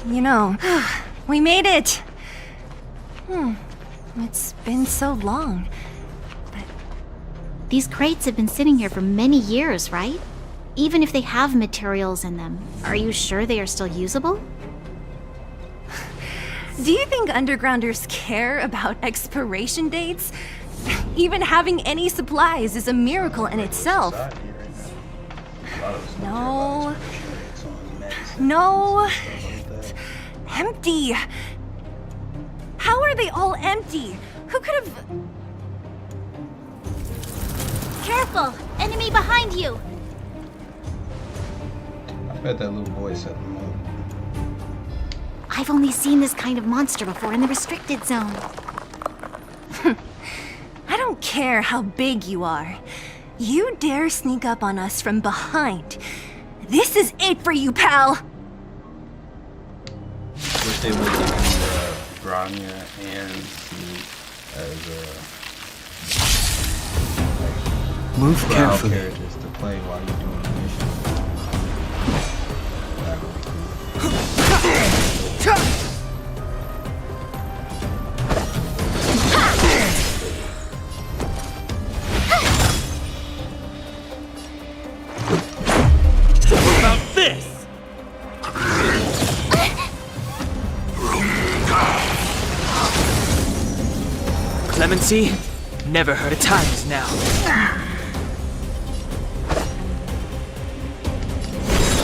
You know, we made it! It's been so long. These crates have been sitting here for many years, right? Even if they have materials in them, are you sure they are still usable? Do you think undergrounders care about expiration dates? Even having any supplies is a miracle in itself. No. No. Empty. How are they all empty? Who could have... Careful! Enemy behind you! I bet that little boy set them up. I've only seen this kind of monster before in the restricted zone. I don't care how big you are. You dare sneak up on us from behind. This is it for you, pal! Wish they would give me Grania and Sneak as Move trial carefully. characters to play while you're doing the mission. That would be cool. What about this? Clemency, never heard of times now.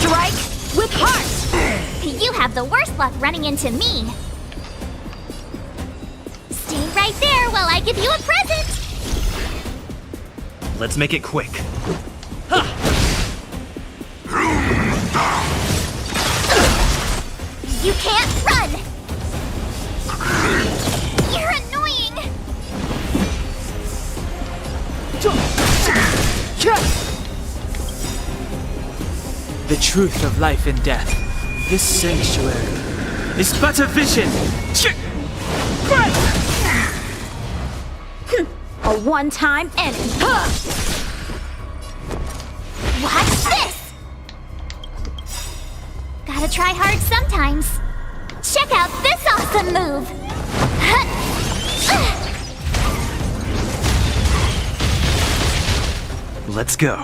Strike with heart! You have the worst luck running into me. Stay right there while I give you a present! Let's make it quick. You can't run! You're annoying! The truth of life and death. This sanctuary is but a vision. A one-time enemy. Watch this! Gotta try hard sometimes. Check out this awesome move! Let's go.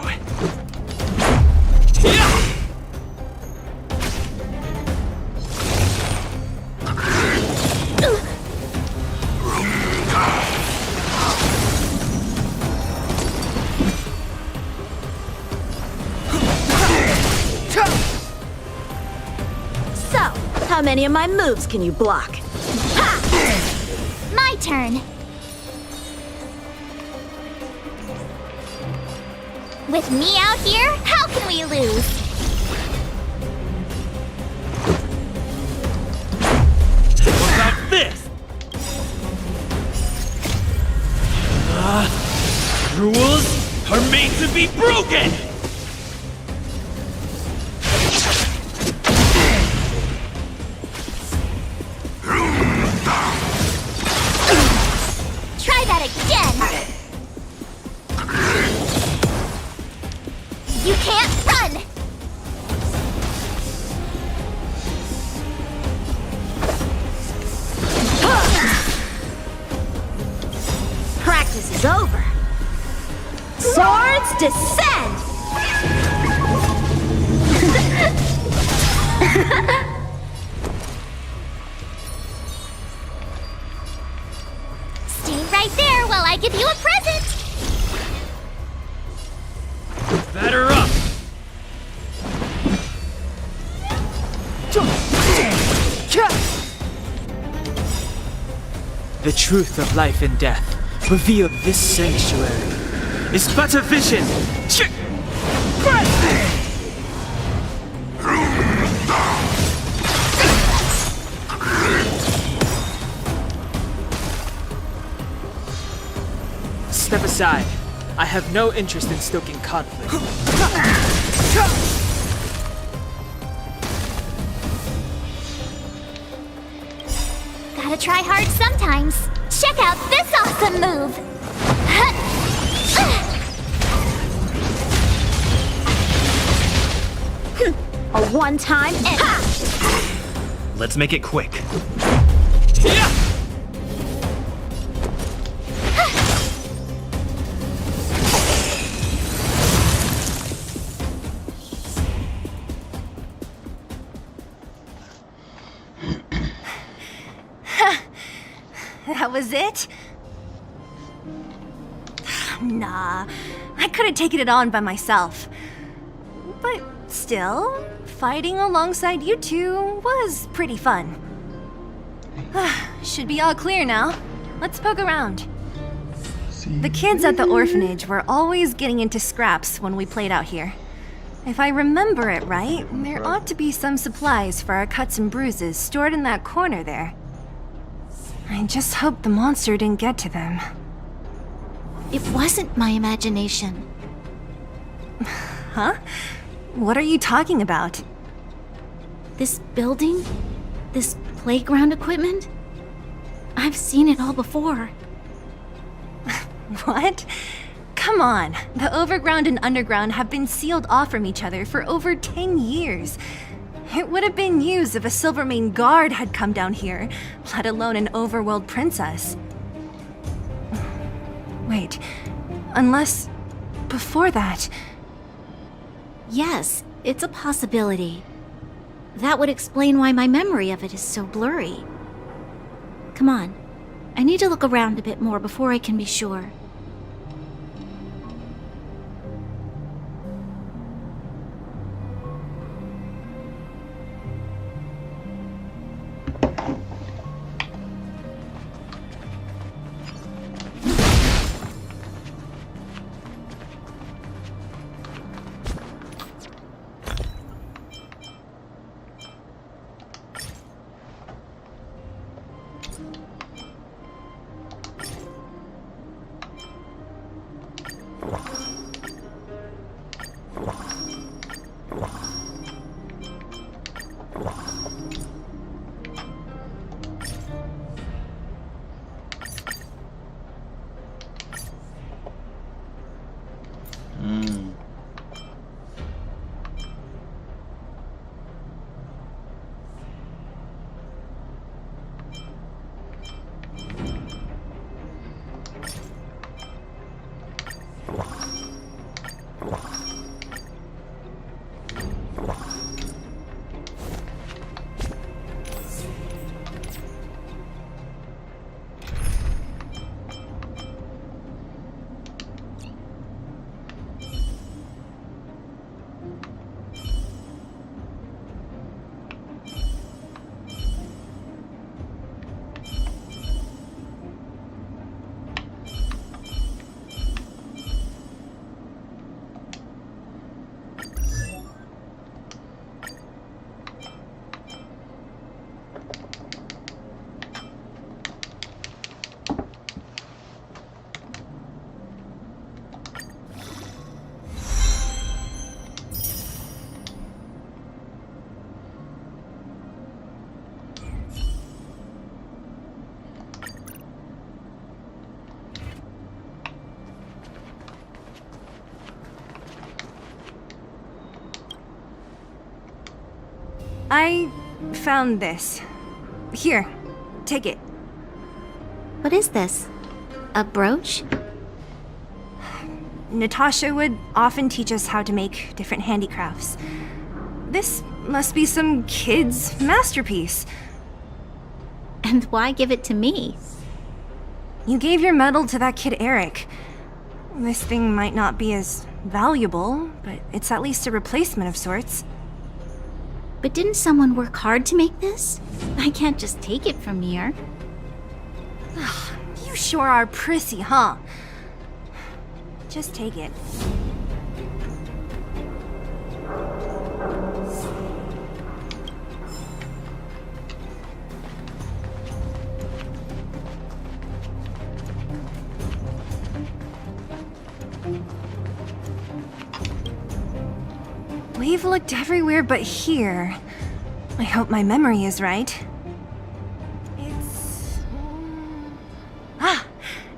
So, how many of my moves can you block? Ha! My turn. With me out here, how can we lose? What about this? Rules are made to be broken! Try that again! You can't run! is over. Swords descend! Stay right there while I give you a present. Batter up! The truth of life and death revealed this sanctuary is but a vision. Step aside. I have no interest in stoking conflict. Gotta try hard sometimes. Check out this awesome move. A one-time Let's make it quick. That was it? Nah, I could have taken it on by myself. But still, fighting alongside you two was pretty fun. Should be all clear now. Let's poke around. The kids at the orphanage were always getting into scraps when we played out here. If I remember it right, there ought to be some supplies for our cuts and bruises stored in that corner there. I just hope the monster didn't get to them. It wasn't my imagination. Huh? What are you talking about? This building? This playground equipment? I've seen it all before. What? Come on. The overground and underground have been sealed off from each other for over 10 years. It would have been news if a Silvermane guard had come down here, let alone an overworld princess. Wait, unless before that... Yes, it's a possibility. That would explain why my memory of it is so blurry. Come on. I need to look around a bit more before I can be sure. I found this. Here, take it. What is this? A brooch? Natasha would often teach us how to make different handicrafts. This must be some kid's masterpiece. And why give it to me? You gave your medal to that kid Eric. This thing might not be as valuable, but it's at least a replacement of sorts. But didn't someone work hard to make this? I can't just take it from here. You sure are prissy, huh? Just take it. We've looked everywhere but here. I hope my memory is right. It's... Ah!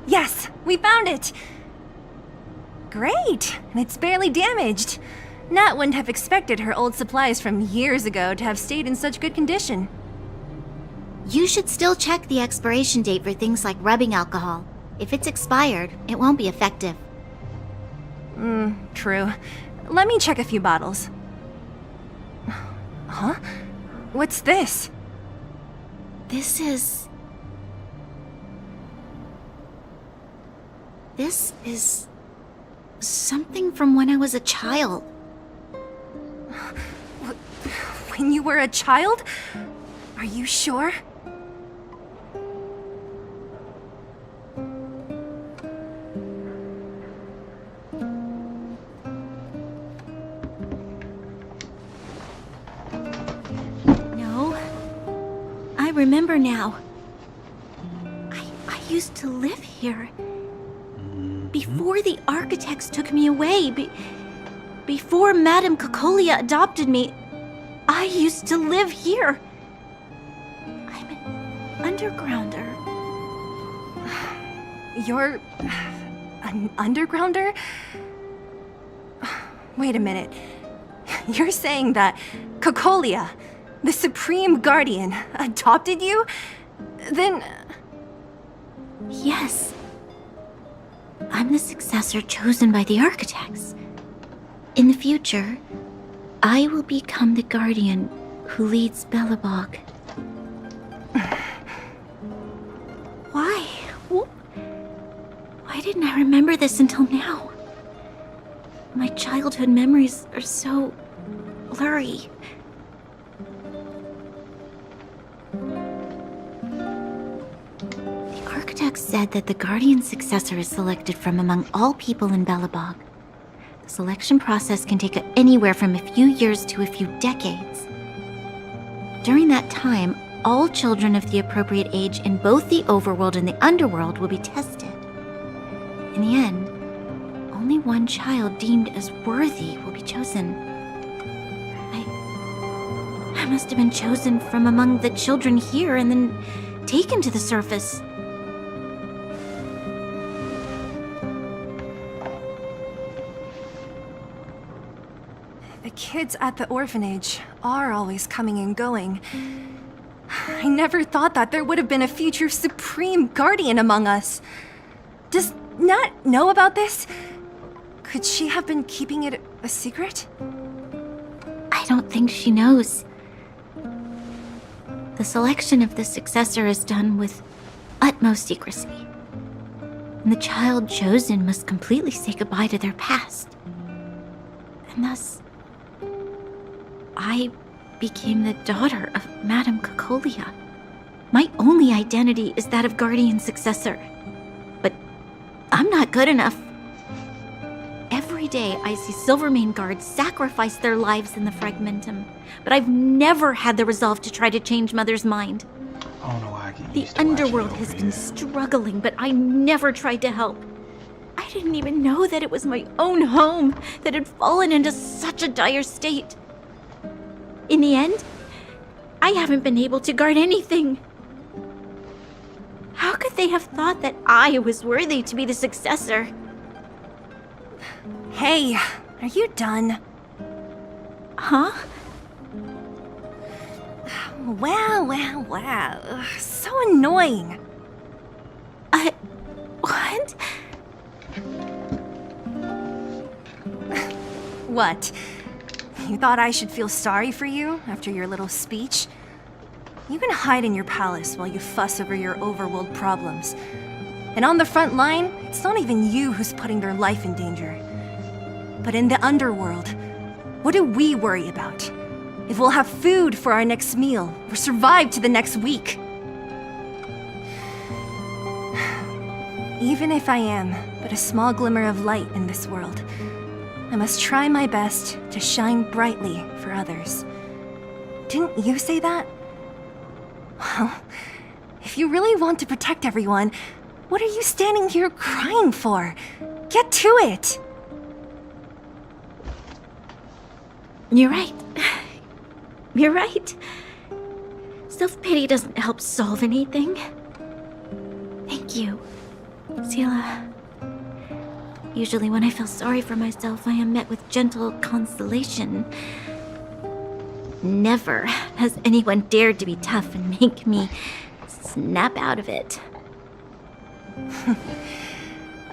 Yes! We found it! Great! And it's barely damaged. Nat wouldn't have expected her old supplies from years ago to have stayed in such good condition. You should still check the expiration date for things like rubbing alcohol. If it's expired, it won't be effective. True. Let me check a few bottles. Huh? What's this? This is something from when I was a child. When you were a child? Are you sure? No. I remember now. I used to live here. Before the architects took me away, before Madame Cocolia adopted me, I used to live here. I'm an undergrounder. You're... an undergrounder? Wait a minute. You're saying that Cocolia, the Supreme Guardian, adopted you? Then... Yes. I'm the successor chosen by the architects. In the future, I will become the guardian who leads Belobog. Why? Why didn't I remember this until now? My childhood memories are so blurry. The architects said that the guardian successor is selected from among all people in Belobog. The selection process can take anywhere from a few years to a few decades. During that time, all children of the appropriate age in both the overworld and the underworld will be tested. In the end, only one child deemed as worthy will be chosen. I must have been chosen from among the children here and then taken to the surface. The kids at the orphanage are always coming and going. I never thought that there would have been a future Supreme Guardian among us. Does Nat know about this? Could she have been keeping it a secret? I don't think she knows. The selection of the successor is done with utmost secrecy. And the child chosen must completely say goodbye to their past. And thus, I became the daughter of Madame Cocolia. My only identity is that of guardian successor. But I'm not good enough. Every day I see Silvermane guards sacrifice their lives in the Fragmentum, but I've never had the resolve to try to change Mother's mind. I don't know why I get The used to watching underworld it has over been here. struggling, but I never tried to help. I didn't even know that it was my own home that had fallen into such a dire state. In the end, I haven't been able to guard anything. How could they have thought that I was worthy to be the successor? Hey, are you done? Huh? Wow. Ugh, so annoying. What? What? You thought I should feel sorry for you after your little speech? You can hide in your palace while you fuss over your overworld problems. And on the front line, it's not even you who's putting their life in danger. But in the underworld, what do we worry about? If we'll have food for our next meal, or survive to the next week. Even if I am but a small glimmer of light in this world, I must try my best to shine brightly for others. Didn't you say that? Well, if you really want to protect everyone, what are you standing here crying for? Get to it! You're right. You're right. Self-pity doesn't help solve anything. Thank you, Zila. Usually when I feel sorry for myself, I am met with gentle consolation. Never has anyone dared to be tough and make me snap out of it.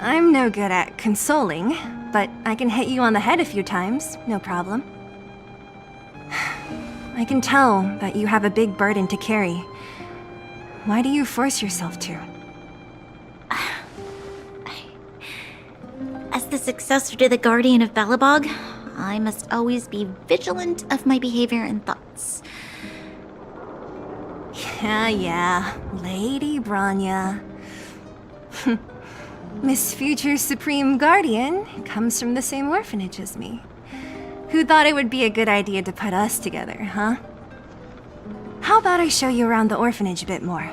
I'm no good at consoling, but I can hit you on the head a few times, no problem. I can tell that you have a big burden to carry. Why do you force yourself to? As the successor to the Guardian of Belobog, I must always be vigilant of my behavior and thoughts. Yeah, Lady Branya. Miss Future Supreme Guardian comes from the same orphanage as me. Who thought it would be a good idea to put us together, huh? How about I show you around the orphanage a bit more?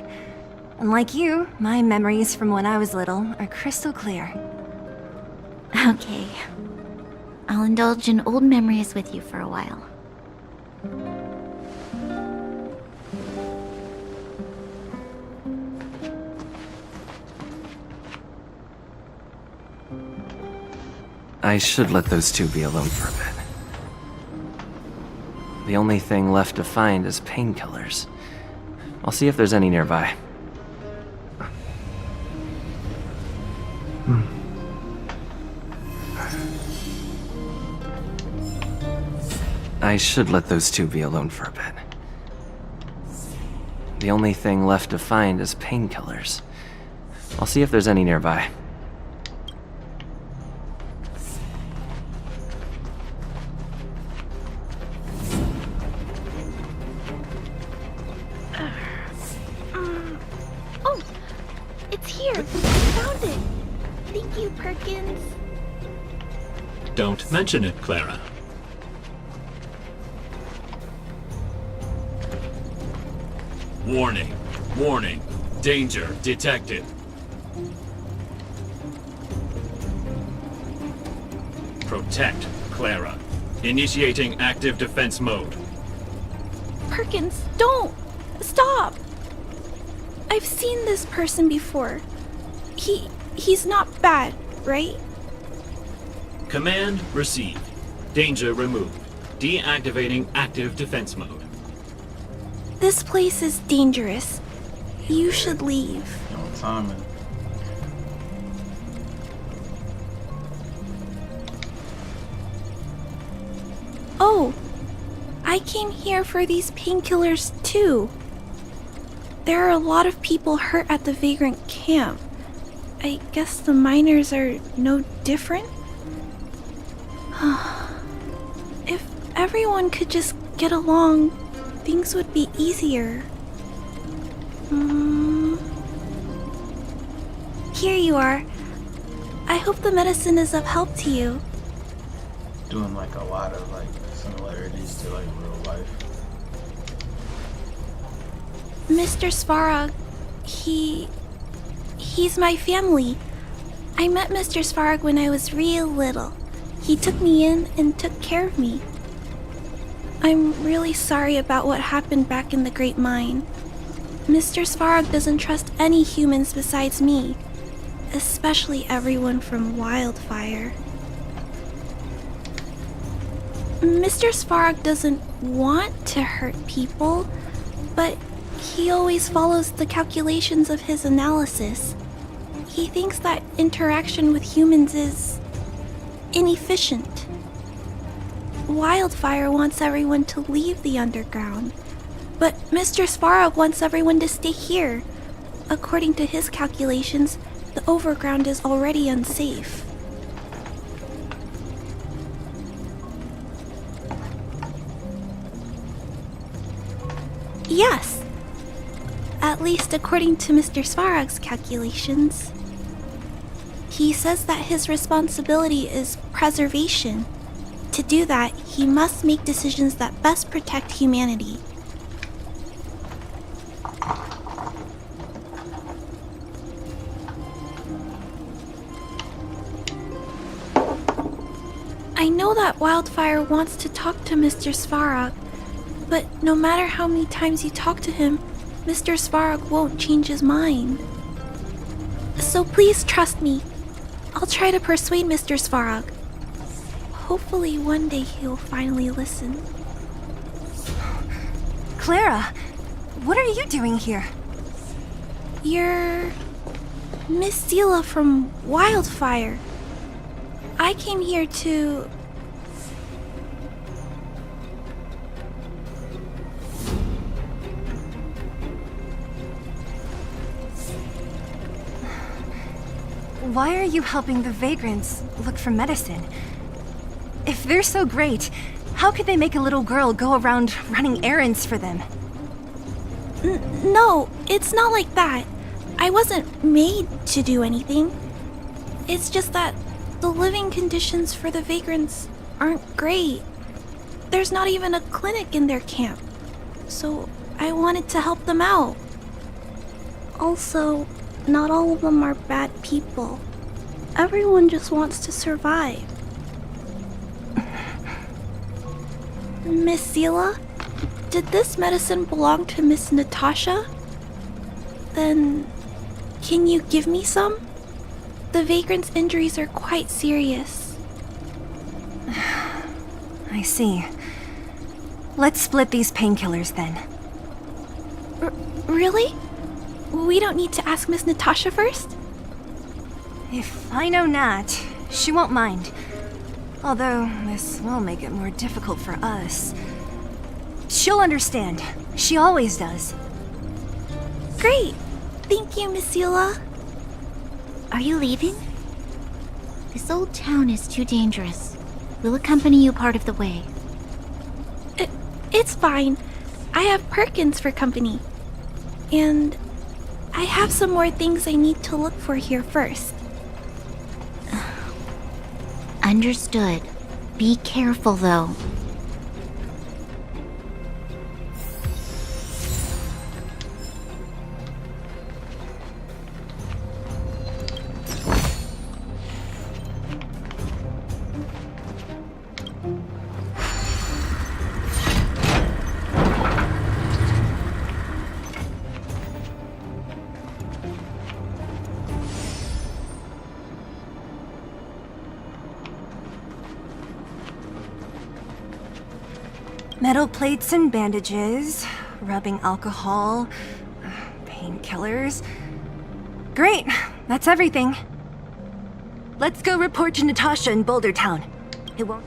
Unlike you, my memories from when I was little are crystal clear. Okay. I'll indulge in old memories with you for a while. I should let those two be alone for a bit. The only thing left to find is painkillers. I'll see if there's any nearby. I should let those two be alone for a bit. The only thing left to find is painkillers. I'll see if there's any nearby. Oh, it's here. I found it. Thank you, Perkins. Don't mention it, Clara. Warning. Warning. Danger detected. Protect Clara. Initiating active defense mode. Perkins, don't! Stop! I've seen this person before. He's not bad, right? Command received. Danger removed. Deactivating active defense mode. This place is dangerous. You should leave. Simon. Oh, I came here for these painkillers too. There are a lot of people hurt at the Vagrant camp. I guess the miners are no different? If everyone could just get along, things would be easier. Here you are. I hope the medicine is of help to you. Doing like a lot of like similarities to like real life. Mr. Svarog, he's my family. I met Mr. Svarog when I was real little. He took me in and took care of me. I'm really sorry about what happened back in the Great Mine. Mr. Svarog doesn't trust any humans besides me, especially everyone from Wildfire. Mr. Svarog doesn't want to hurt people, but he always follows the calculations of his analysis. He thinks that interaction with humans is inefficient. Wildfire wants everyone to leave the underground, but Mr. Svarog wants everyone to stay here. According to his calculations, the overground is already unsafe. Yes. At least according to Mr. Svarog's calculations. He says that his responsibility is preservation. To do that, he must make decisions that best protect humanity. I know that Wildfire wants to talk to Mr. Svarog, but no matter how many times you talk to him, Mr. Svarog won't change his mind. So please trust me. I'll try to persuade Mr. Svarog. Hopefully one day he'll finally listen. Clara, what are you doing here? You're Miss Zila from Wildfire. I came here to... Why are you helping the vagrants look for medicine? If they're so great, how could they make a little girl go around running errands for them? No, it's not like that. I wasn't made to do anything. It's just that the living conditions for the vagrants aren't great. There's not even a clinic in their camp. So I wanted to help them out. Also, not all of them are bad people. Everyone just wants to survive. Miss Zila, did this medicine belong to Miss Natasha? Then, can you give me some? The vagrant's injuries are quite serious. I see. Let's split these painkillers then. Really? We don't need to ask Miss Natasha first? If I know Nat, she won't mind. Although, this will make it more difficult for us. She'll understand. She always does. Great! Thank you, Miss Zila. Are you leaving? This old town is too dangerous. We'll accompany you part of the way. It's fine. I have Perkins for company. And I have some more things I need to look for here first. Understood. Be careful, though. Metal plates and bandages, rubbing alcohol, painkillers. Great, that's everything. Let's go report to Natasha in Boulder Town. It won't...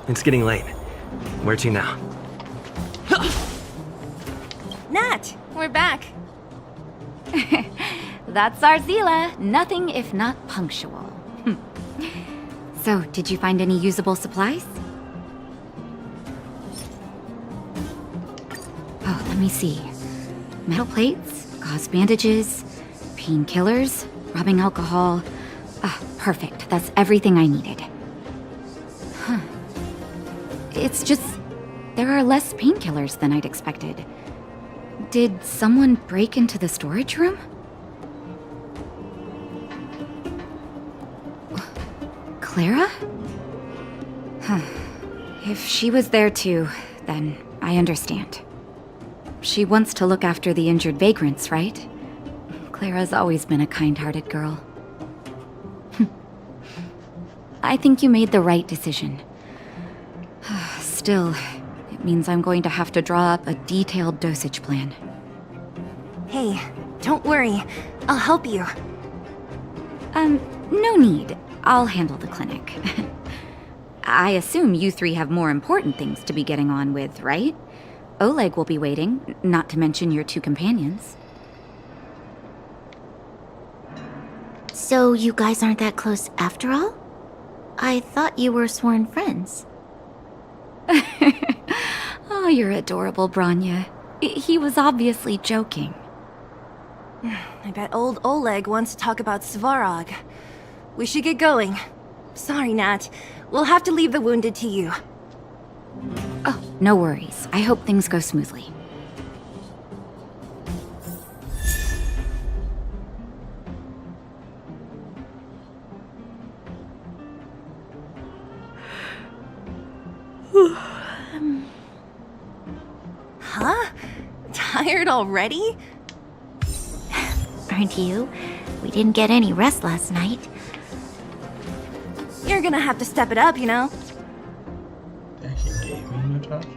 It's getting late. Where to now? Nat, we're back. That's our Zila. Nothing if not punctual. So, did you find any usable supplies? Oh, let me see. Metal plates, gauze bandages, painkillers, rubbing alcohol. Ah, perfect. That's everything I needed. Huh. It's just, there are less painkillers than I'd expected. Did someone break into the storage room? Clara? If she was there too, then I understand. She wants to look after the injured vagrants, right? Clara's always been a kind-hearted girl. I think you made the right decision. Still, it means I'm going to have to draw up a detailed dosage plan. Hey, don't worry. I'll help you. No need. I'll handle the clinic. I assume you three have more important things to be getting on with, right? Oleg will be waiting, not to mention your two companions. So you guys aren't that close after all? I thought you were sworn friends. Oh, you're adorable, Branya. He was obviously joking. I bet old Oleg wants to talk about Svarog. We should get going. Sorry, Nat. We'll have to leave the wounded to you. Oh, no worries. I hope things go smoothly. Huh? Tired already? Aren't you? We didn't get any rest last night. You're gonna have to step it up, you know? They actually gave me Natasha?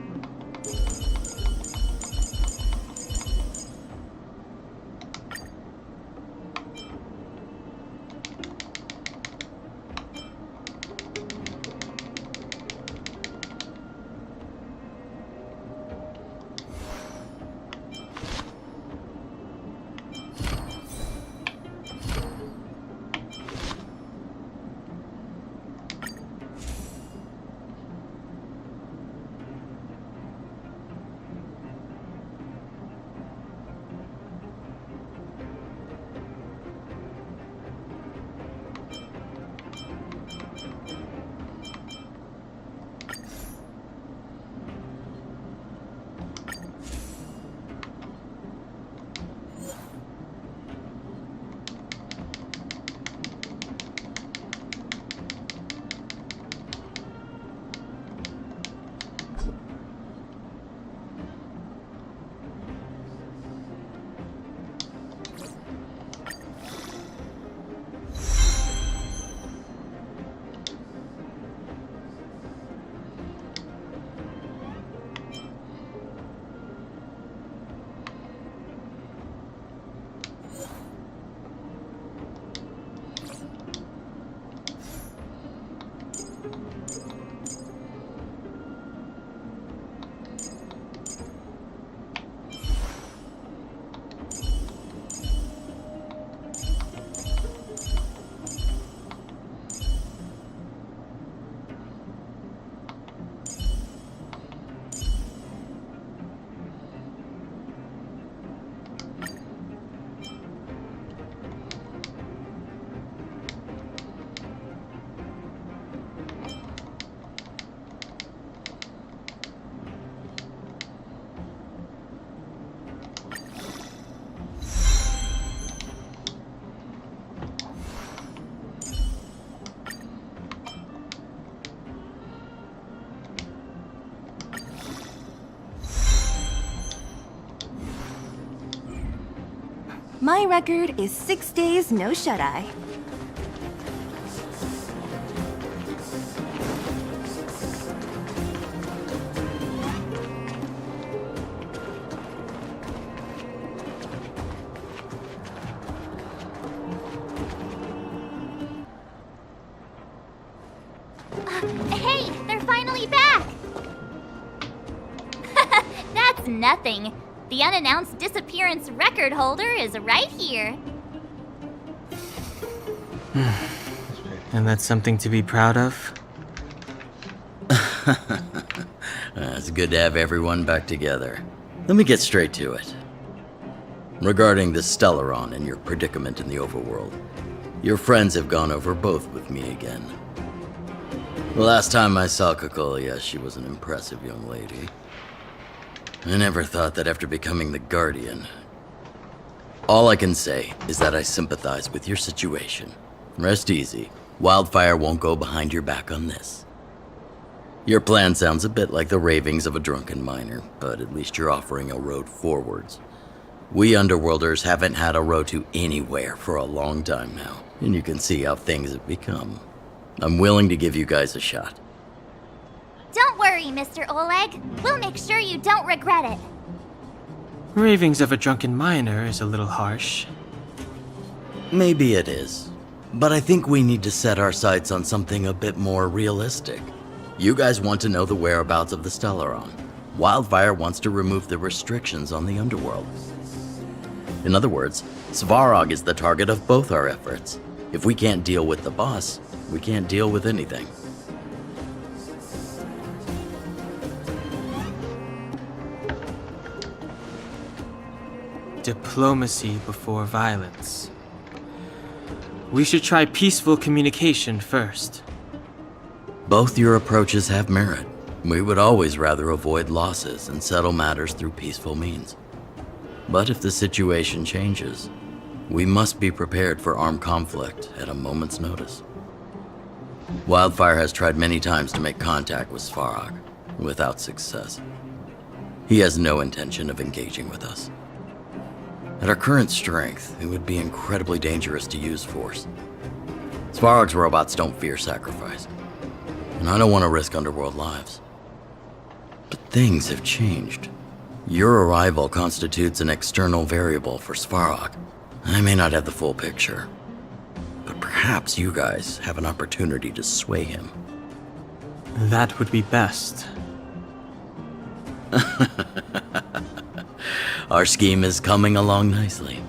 My record is 6 days no shut-eye. Hey, they're finally back! That's nothing. The unannounced disappearance record holder is right here. And that's something to be proud of? It's good to have everyone back together. Let me get straight to it. Regarding the Stellaron and your predicament in the overworld, your friends have gone over both with me again. The last time I saw Kokolia, she was an impressive young lady. I never thought that after becoming the Guardian. All I can say is that I sympathize with your situation. Rest easy. Wildfire won't go behind your back on this. Your plan sounds a bit like the ravings of a drunken miner, but at least you're offering a road forwards. We Underworlders haven't had a road to anywhere for a long time now, and you can see how things have become. I'm willing to give you guys a shot. Don't worry, Mr. Oleg. We'll make sure you don't regret it. Ravings of a drunken miner is a little harsh. Maybe it is, but I think we need to set our sights on something a bit more realistic. You guys want to know the whereabouts of the Stellaron. Wildfire wants to remove the restrictions on the Underworld. In other words, Svarog is the target of both our efforts. If we can't deal with the boss, we can't deal with anything. Diplomacy before violence. We should try peaceful communication first. Both your approaches have merit. We would always rather avoid losses and settle matters through peaceful means. But if the situation changes, we must be prepared for armed conflict at a moment's notice. Wildfire has tried many times to make contact with Svarog, without success. He has no intention of engaging with us. At our current strength, it would be incredibly dangerous to use force. Svarog's robots don't fear sacrifice, and I don't want to risk Underworld lives. But things have changed. Your arrival constitutes an external variable for Svarog. I may not have the full picture, but perhaps you guys have an opportunity to sway him. That would be best. Our scheme is coming along nicely.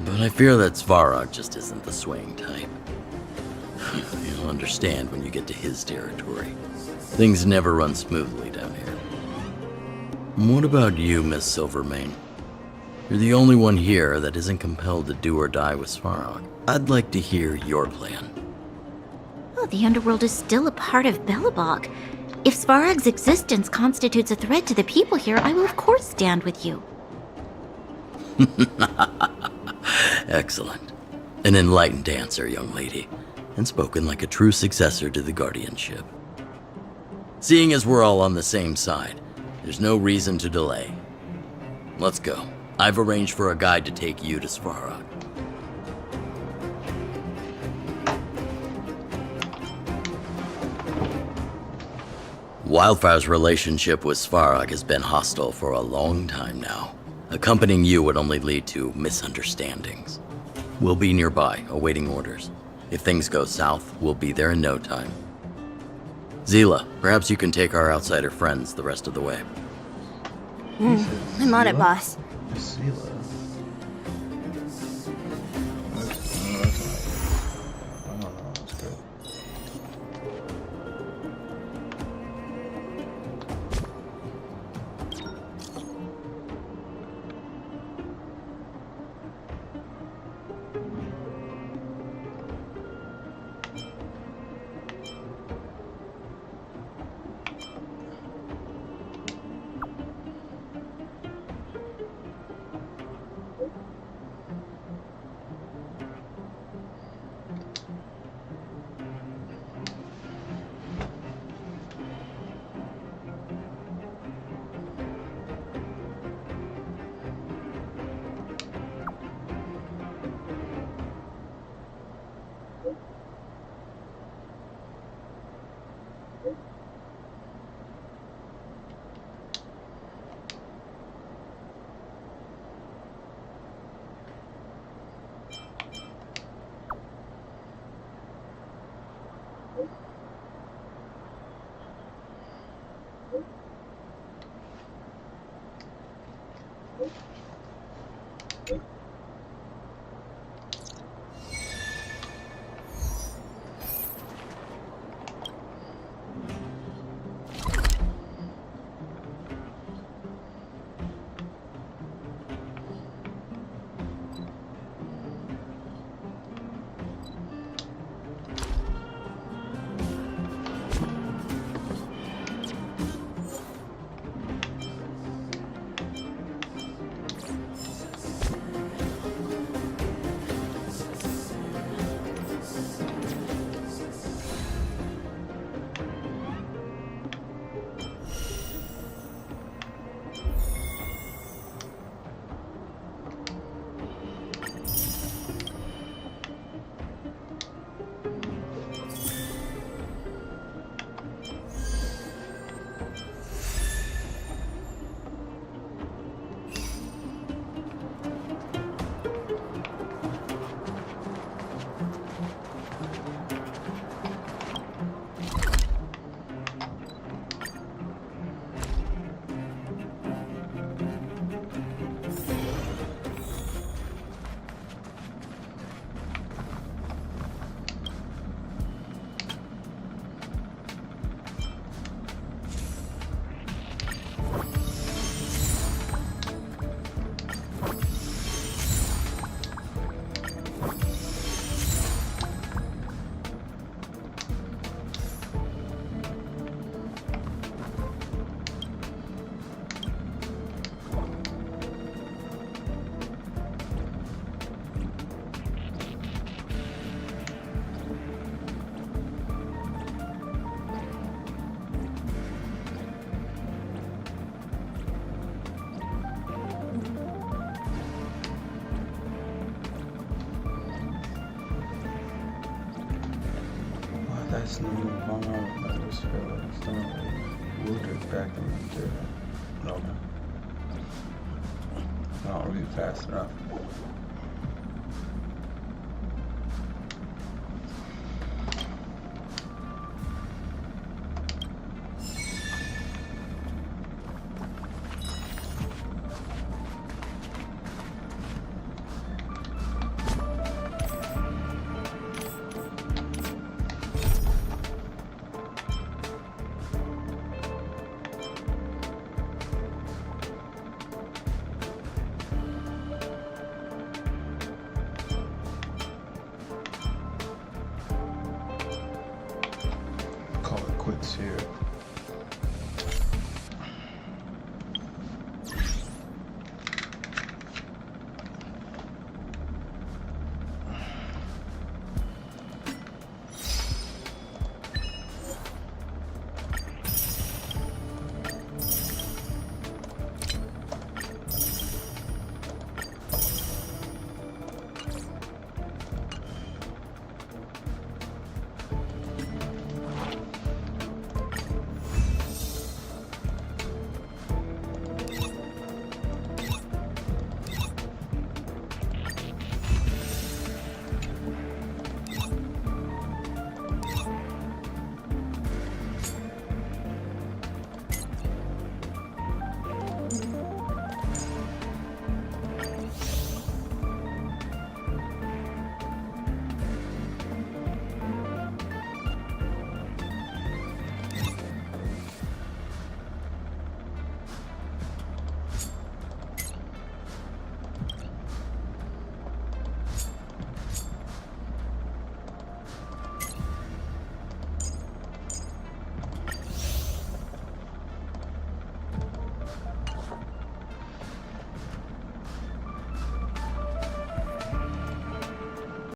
But I fear that Svarog just isn't the swaying type. You'll understand when you get to his territory. Things never run smoothly down here. What about you, Miss Silvermane? You're the only one here that isn't compelled to do or die with Svarog. I'd like to hear your plan. Oh, the Underworld is still a part of Belobog. If Svarog's existence constitutes a threat to the people here, I will of course stand with you. Excellent. An enlightened answer, young lady, and spoken like a true successor to the guardianship. Seeing as we're all on the same side, there's no reason to delay. Let's go. I've arranged for a guide to take you to Svarog. Wildfire's relationship with Svarog has been hostile for a long time now. Accompanying you would only lead to misunderstandings. We'll be nearby, awaiting orders. If things go south, we'll be there in no time. Zila, perhaps you can take our outsider friends the rest of the way. I'm on it, boss. Zila. That's good. Fascinating bomb. I just feel like it's rooted back in the no. I don't read fast enough. Call it quits here.